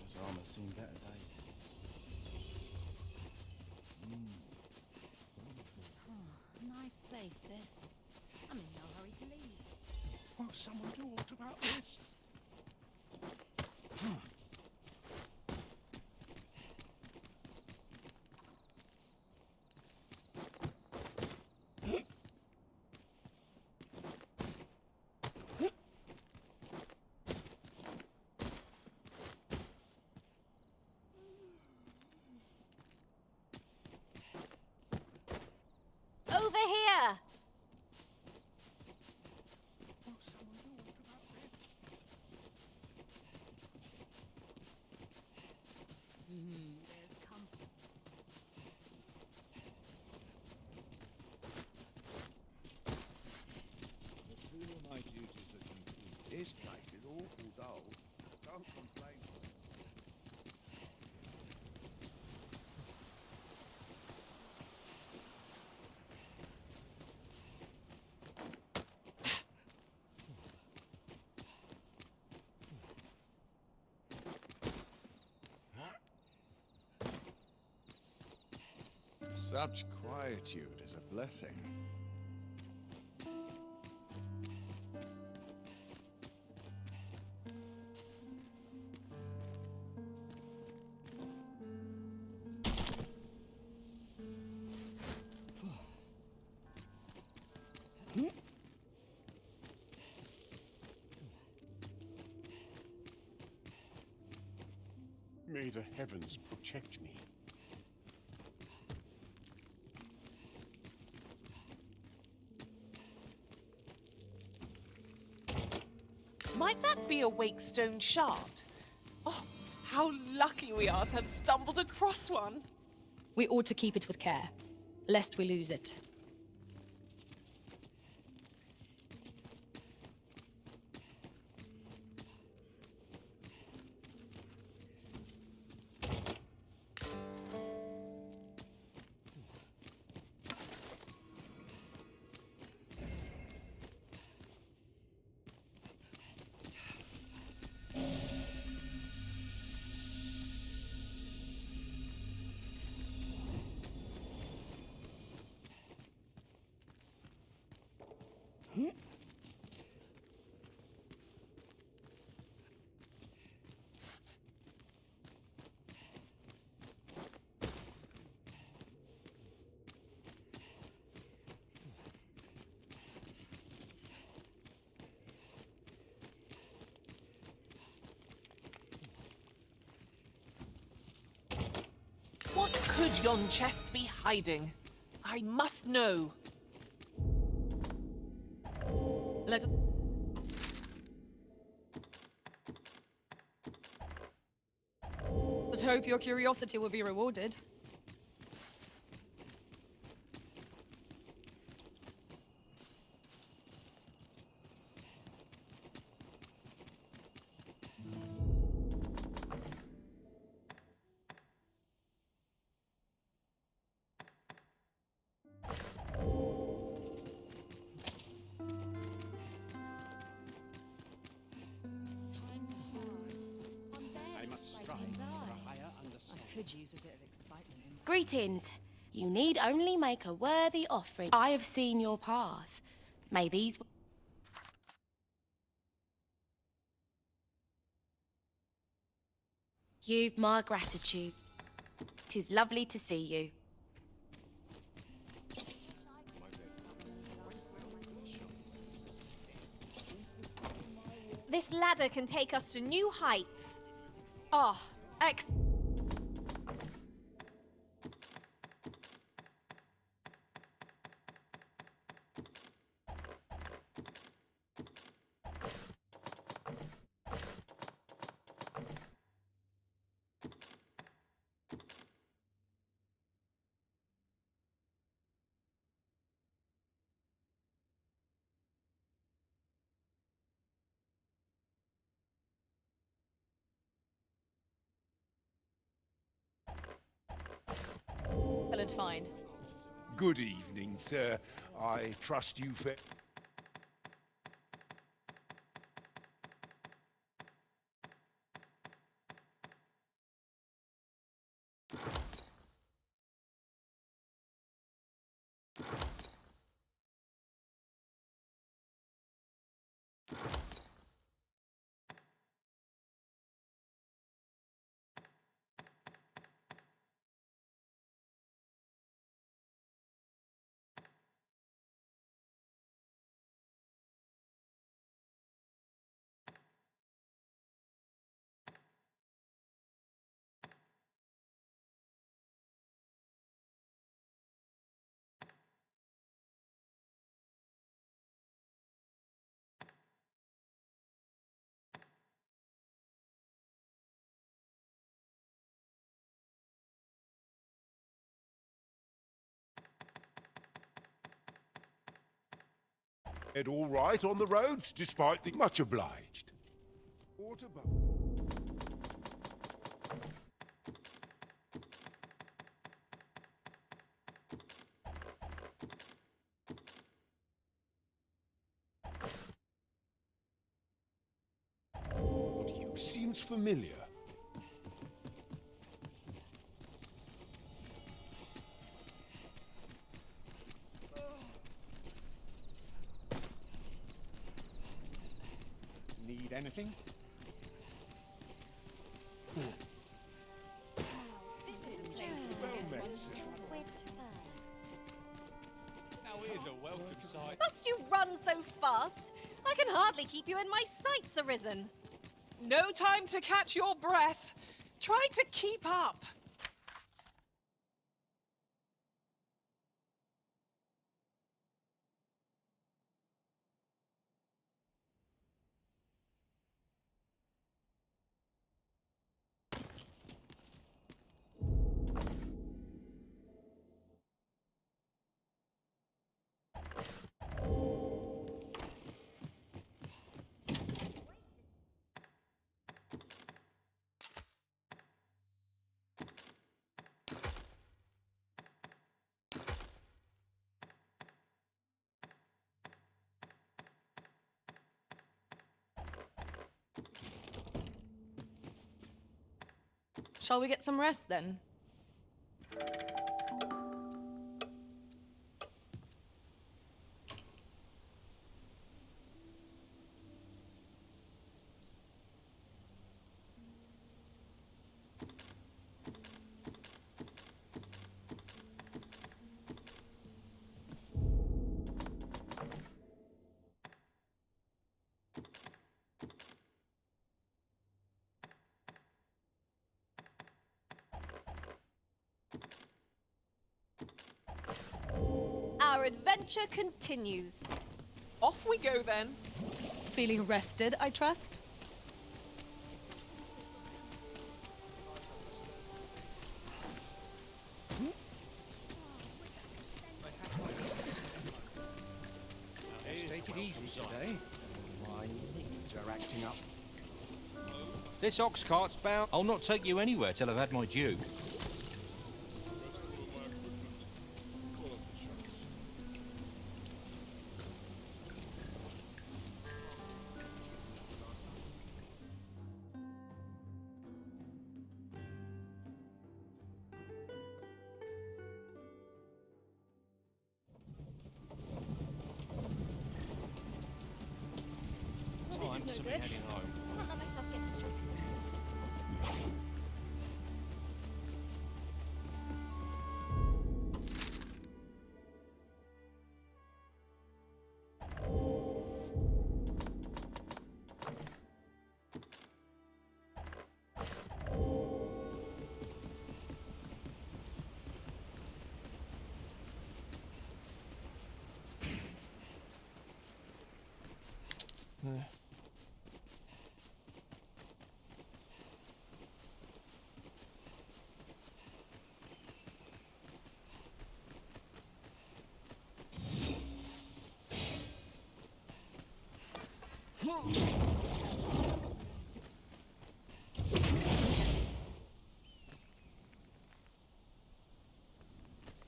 This armor's seen better days. Nice place, this. I'm in no hurry to leave. Won't someone do aught about this? Over here! Won't someone do aught about this? There's comfort. Who are my duties that include? This place is awful dull. Don't complain. Such quietude is a blessing. May the heavens protect me. Might that be a wakestone shard? Oh, how lucky we are to have stumbled across one. We ought to keep it with care, lest we lose it. What could yon chest be hiding? I must know. Let's hope your curiosity will be rewarded. Greetings. You need only make a worthy offering. I have seen your path. May these... You've my gratitude. 'Tis lovely to see you. This ladder can take us to new heights. Ah, Excellent find. Good evening, sir. I trust you fa- It all right on the roads, despite the much obliged. What you seems familiar. Need anything? Now here's a welcome sight. Must you run so fast? I can hardly keep you in my sights, Arisen. no time to catch your breath. Try to keep up. Shall we get some rest then? Our adventure continues. Off we go then. Feeling rested, I trust? Take it easy today. My knees are acting up. This ox cart's bound. I'll not take you anywhere till I've had my due. Time to be heading home. I can't let myself get distracted.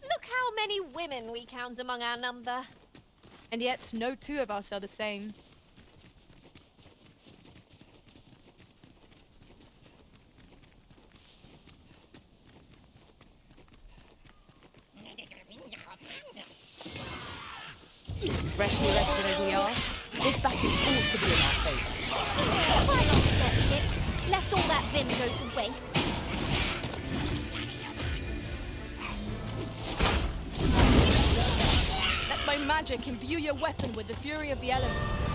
Look how many women we count among our number. And yet, no two of us are the same. Freshly rested as we are, this batting ought to be in our favour. Try not to get hit, lest all that vim go to waste. Let my magic imbue your weapon with the fury of the elements.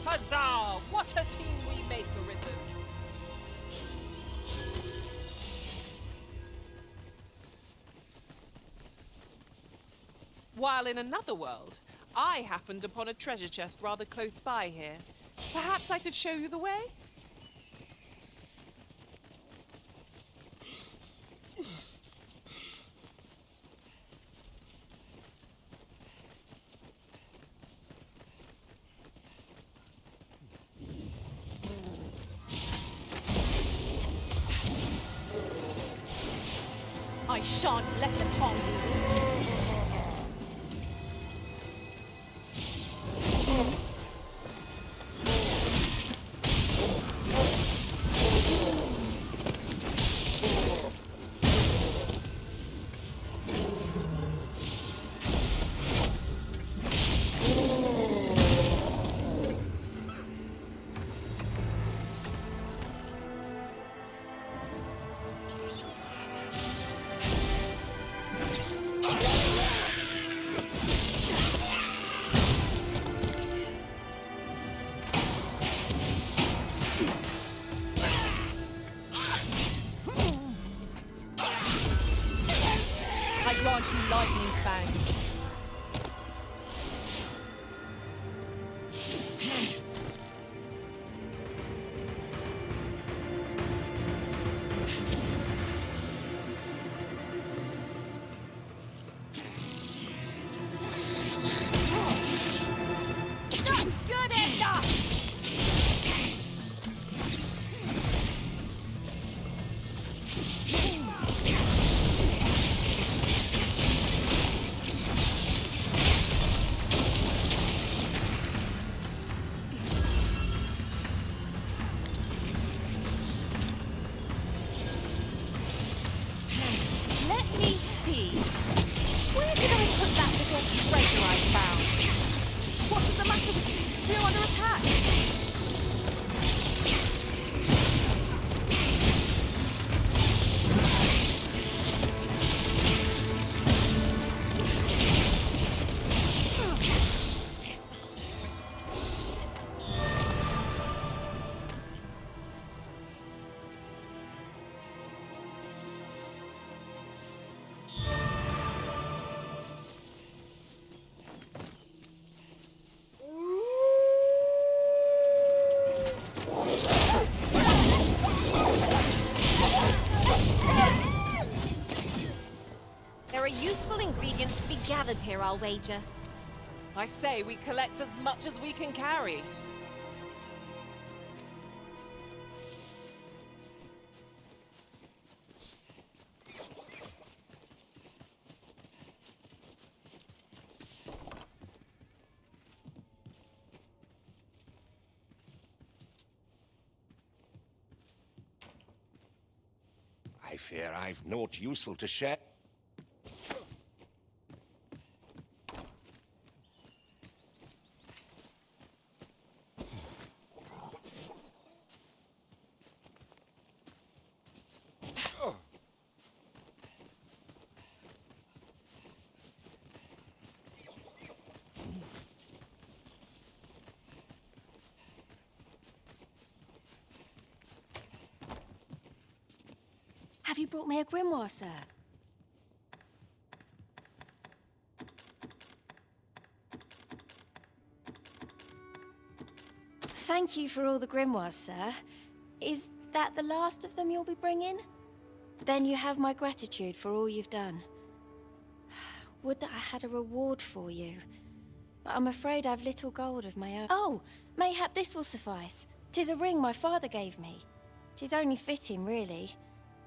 Huzzah! What a team we make, Arisen! While in another world, I happened upon a treasure chest rather close by here. Perhaps I could show you the way? I shan't let them harm you. Grant you lightning's fangs. Not good enough! Useful ingredients to be gathered here, I'll wager. I say we collect as much as we can carry. I fear I've naught useful to share. Have you brought me a grimoire, sir? Thank you for all the grimoires, sir. Is that the last of them you'll be bringing? Then you have my gratitude for all you've done. Would that I had a reward for you. But I'm afraid I've little gold of my own. Oh, mayhap this will suffice. 'Tis a ring my father gave me. 'Tis only fitting, really,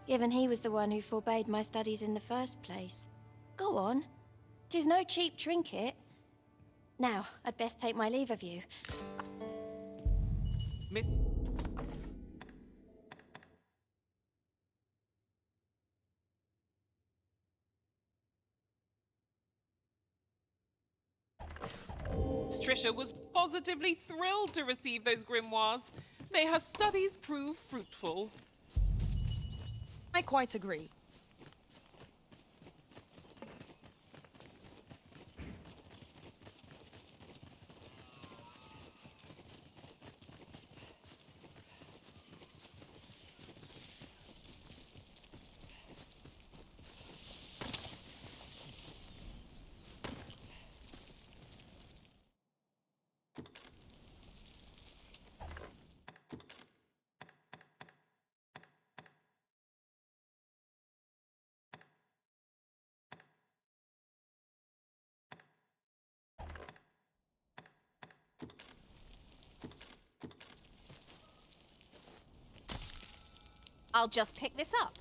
given he was the one who forbade my studies in the first place. Go on. 'Tis no cheap trinket. Now, I'd best take my leave of you. Trisha was positively thrilled to receive those grimoires. May her studies prove fruitful. I quite agree. I'll just pick this up.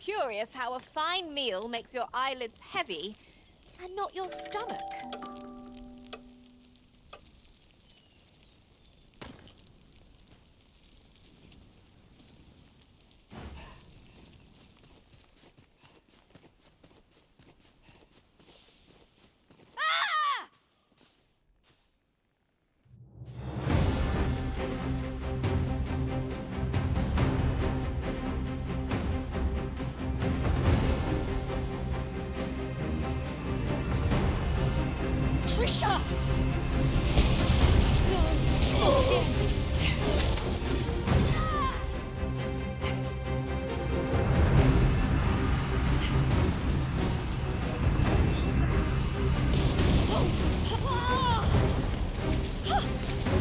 curious how a fine meal makes your eyelids heavy and not your stomach. Trisha!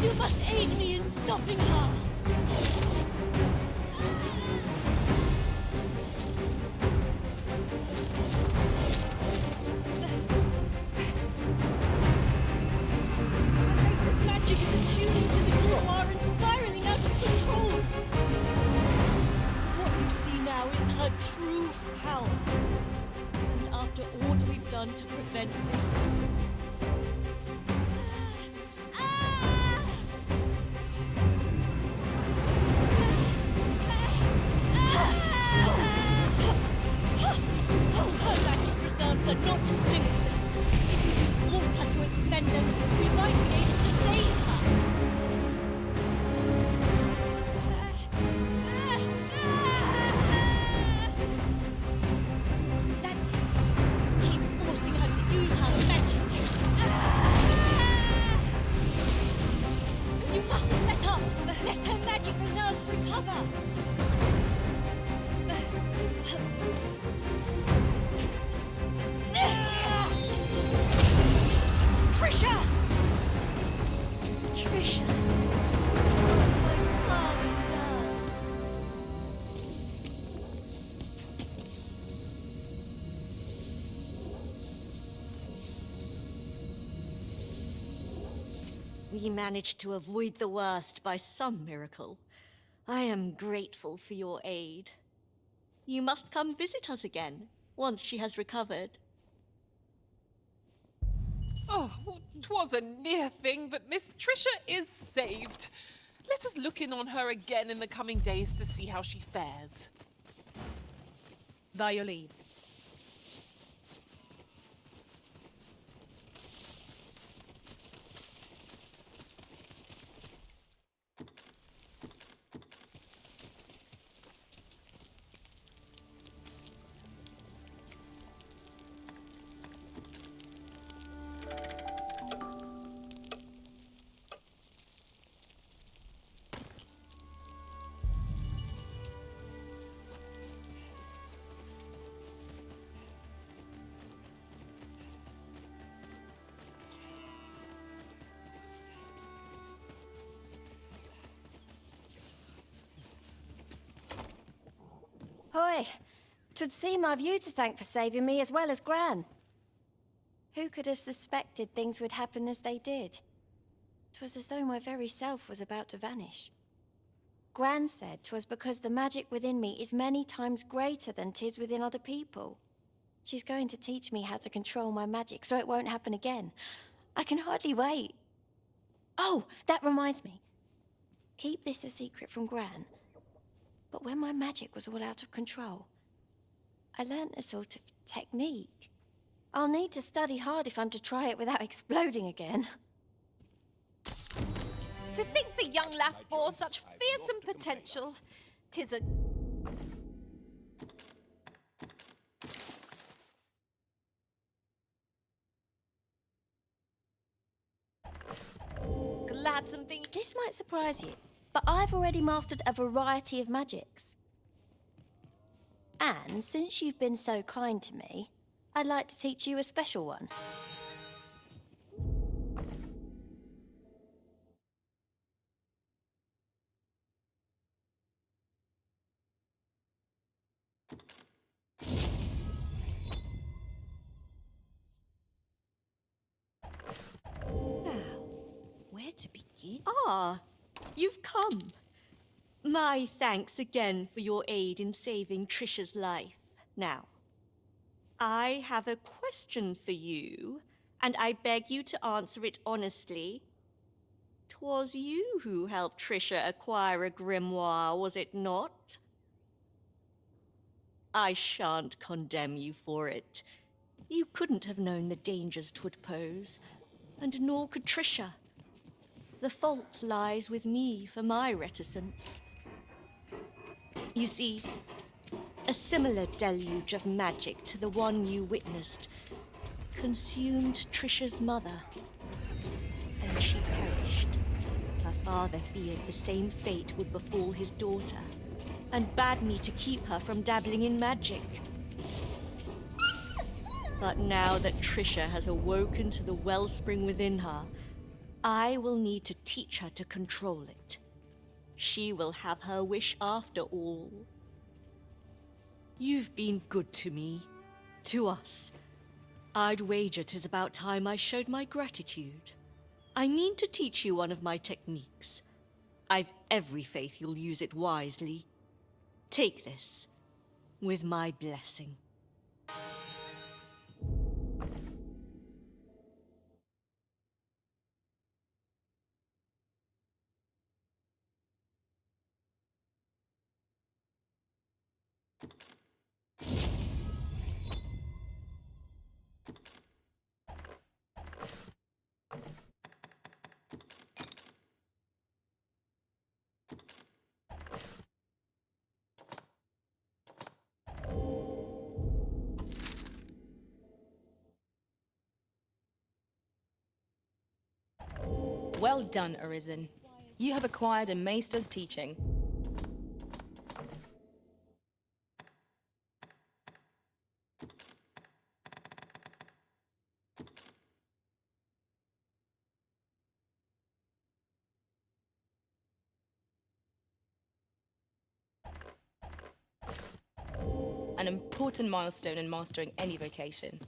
You must aid me in stopping her. Magic is attuning to the grimoire and spiraling out of control. What you see now is her true power. And after all we've done to prevent this, her magic reserves are not limitless. If we force her to expend them, we might be able to save her. That's it. Keep forcing her to use her magic. You mustn't let up, lest her magic reserves recover. Trisha! Trisha! My darling love. We managed to avoid the worst by some miracle. I am grateful for your aid. You must come visit us again, once she has recovered. Oh, 'twas a near thing, but Miss Trisha is saved. Let us look in on her again in the coming days to see how she fares. By your leave. Hoy, 'twould seem I've you to thank for saving me as well as Gran. Who could have suspected things would happen as they did? 'Twas as though my very self was about to vanish. Gran said 'twas because the magic within me is many times greater than 'tis within other people. She's going to teach me how to control my magic so it won't happen again. I can hardly wait. Oh, that reminds me. Keep this a secret from Gran. But when my magic was all out of control, I learnt a sort of technique. I'll need to study hard if I'm to try it without exploding again. To think the young lass bore such fearsome potential. 'Tis a... glad something... This might surprise you, but I've already mastered a variety of magics. And since you've been so kind to me, I'd like to teach you a special one. Where to begin? Ah, you've come. My thanks again for your aid in saving Trisha's life. Now, I have a question for you, and I beg you to answer it honestly. 'Twas you who helped Trisha acquire a grimoire, was it not? I shan't condemn you for it. You couldn't have known the dangers 'twould pose, and nor could Trisha. The fault lies with me for my reticence. You see, a similar deluge of magic to the one you witnessed consumed Trisha's mother, and she perished. Her father feared the same fate would befall his daughter, and bade me to keep her from dabbling in magic. But now that Trisha has awoken to the wellspring within her, I will need to teach her to control it. She will have her wish after all. You've been good to me, to us. I'd wager 'tis about time I showed my gratitude. I mean to teach you one of my techniques. I've every faith you'll use it wisely. Take this, with my blessing. Well done, Arisen. You have acquired a maester's teaching. An important milestone in mastering any vocation.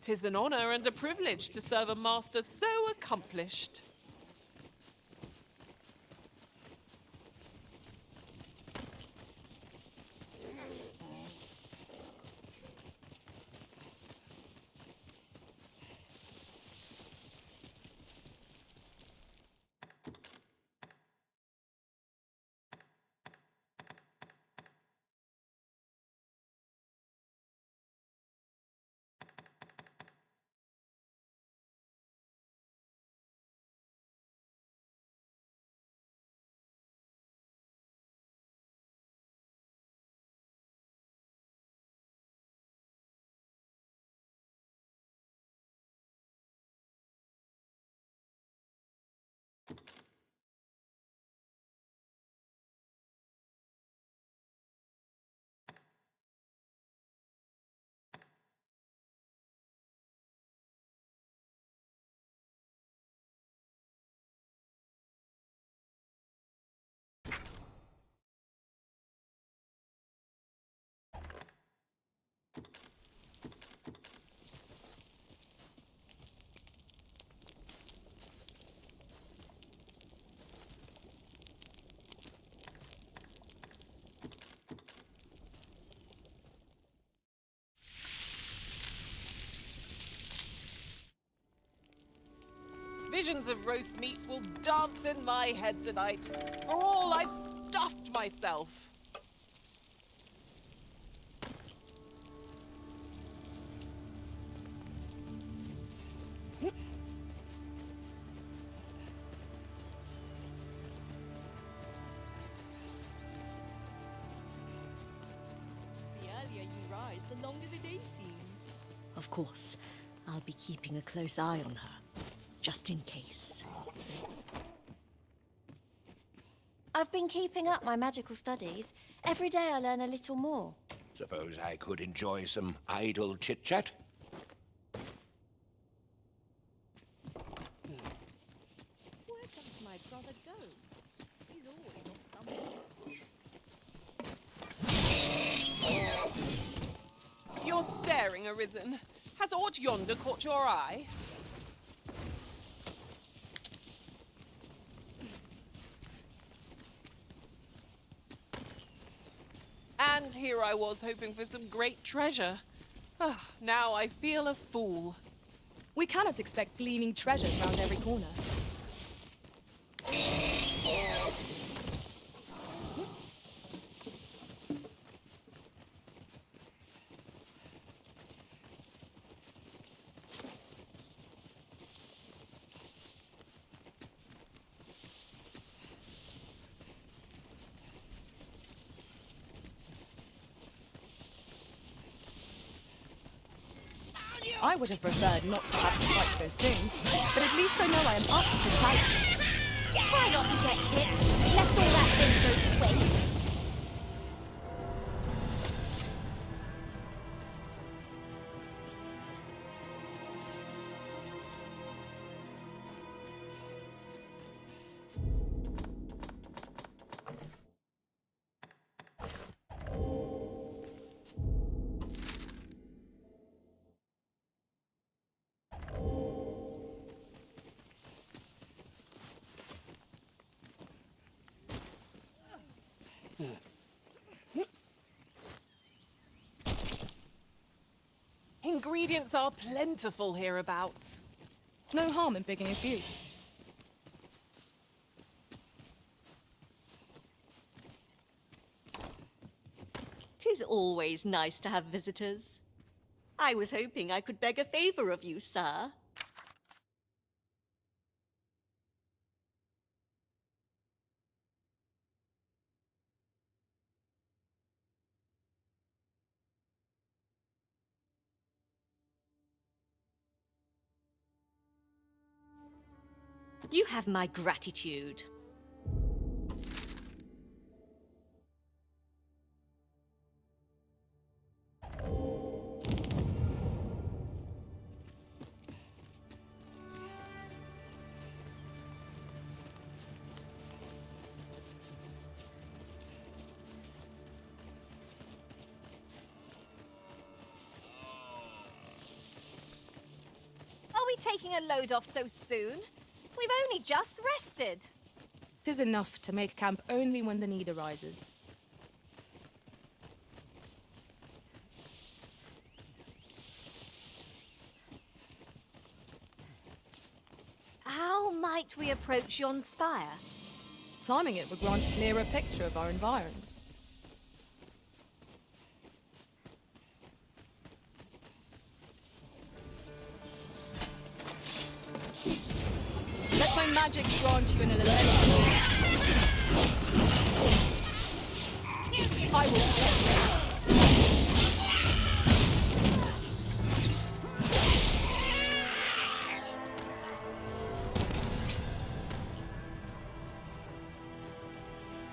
'Tis an honor and a privilege to serve a master so accomplished. Visions of roast meat will dance in my head tonight. For all I've stuffed myself. The earlier you rise, the longer the day seems. Of course, I'll be keeping a close eye on her. Just in case. I've been keeping up my magical studies. Every day I learn a little more. Suppose I could enjoy some idle chit-chat? Where does my brother go? He's always on something. You're staring, Arisen. Has aught yonder caught your eye? And here I was hoping for some great treasure. Ah, now I feel a fool. We cannot expect gleaming treasures round every corner. I would have preferred not to have to fight so soon, but at least I know I am up to the challenge. Try not to get hit, lest all that thing go to waste. Ingredients are plentiful hereabouts. No harm in picking a few. Tis always nice to have visitors. I was hoping I could beg a favor of you, sir. You have my gratitude. Are we taking a load off so soon? We've only just rested. 'Tis enough to make camp only when the need arises. How might we approach yon spire? Climbing it would grant a clearer picture of our environs. Let my magics grant you an elevation. I will protect you.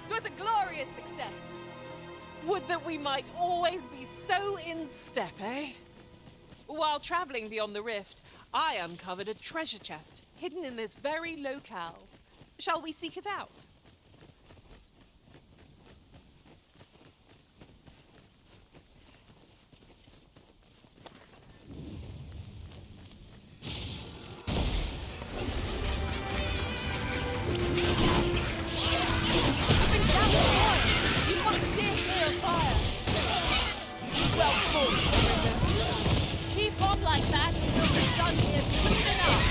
It was a glorious success. Would that we might always be so in step, eh? While traveling beyond the rift, I uncovered a treasure chest hidden in this very locale. Shall we seek it out? You must steer clear of fire. Well fought, Keep on like that, and we'll be done here soon enough.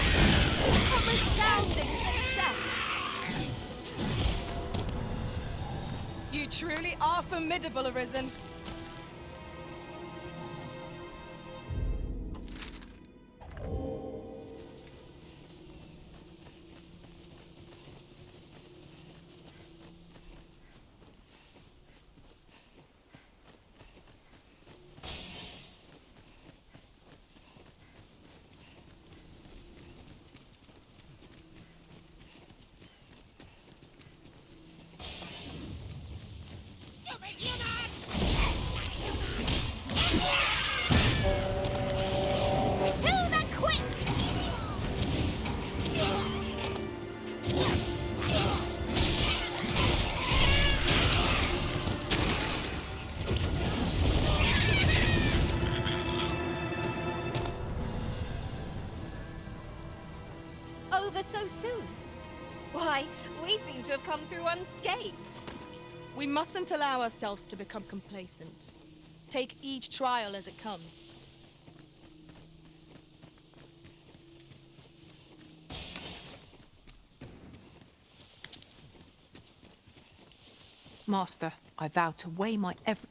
A resounding success. You truly are formidable, Arisen. Over so soon? Why, we seem to have come through unscathed. We mustn't allow ourselves to become complacent. Take each trial as it comes. Master, I vow to weigh my every...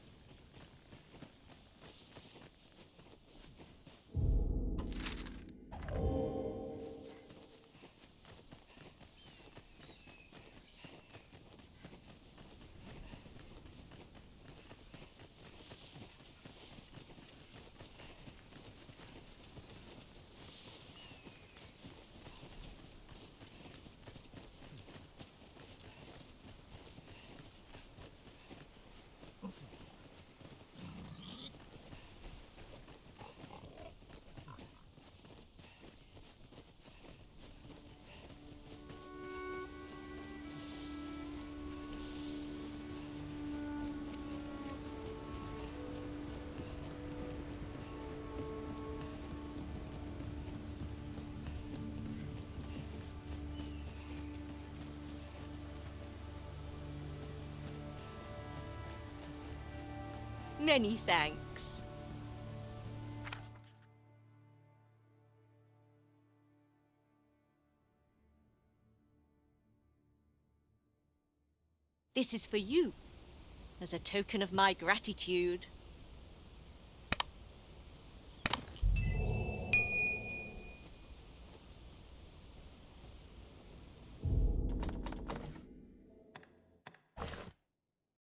Many thanks. This is for you, as a token of my gratitude.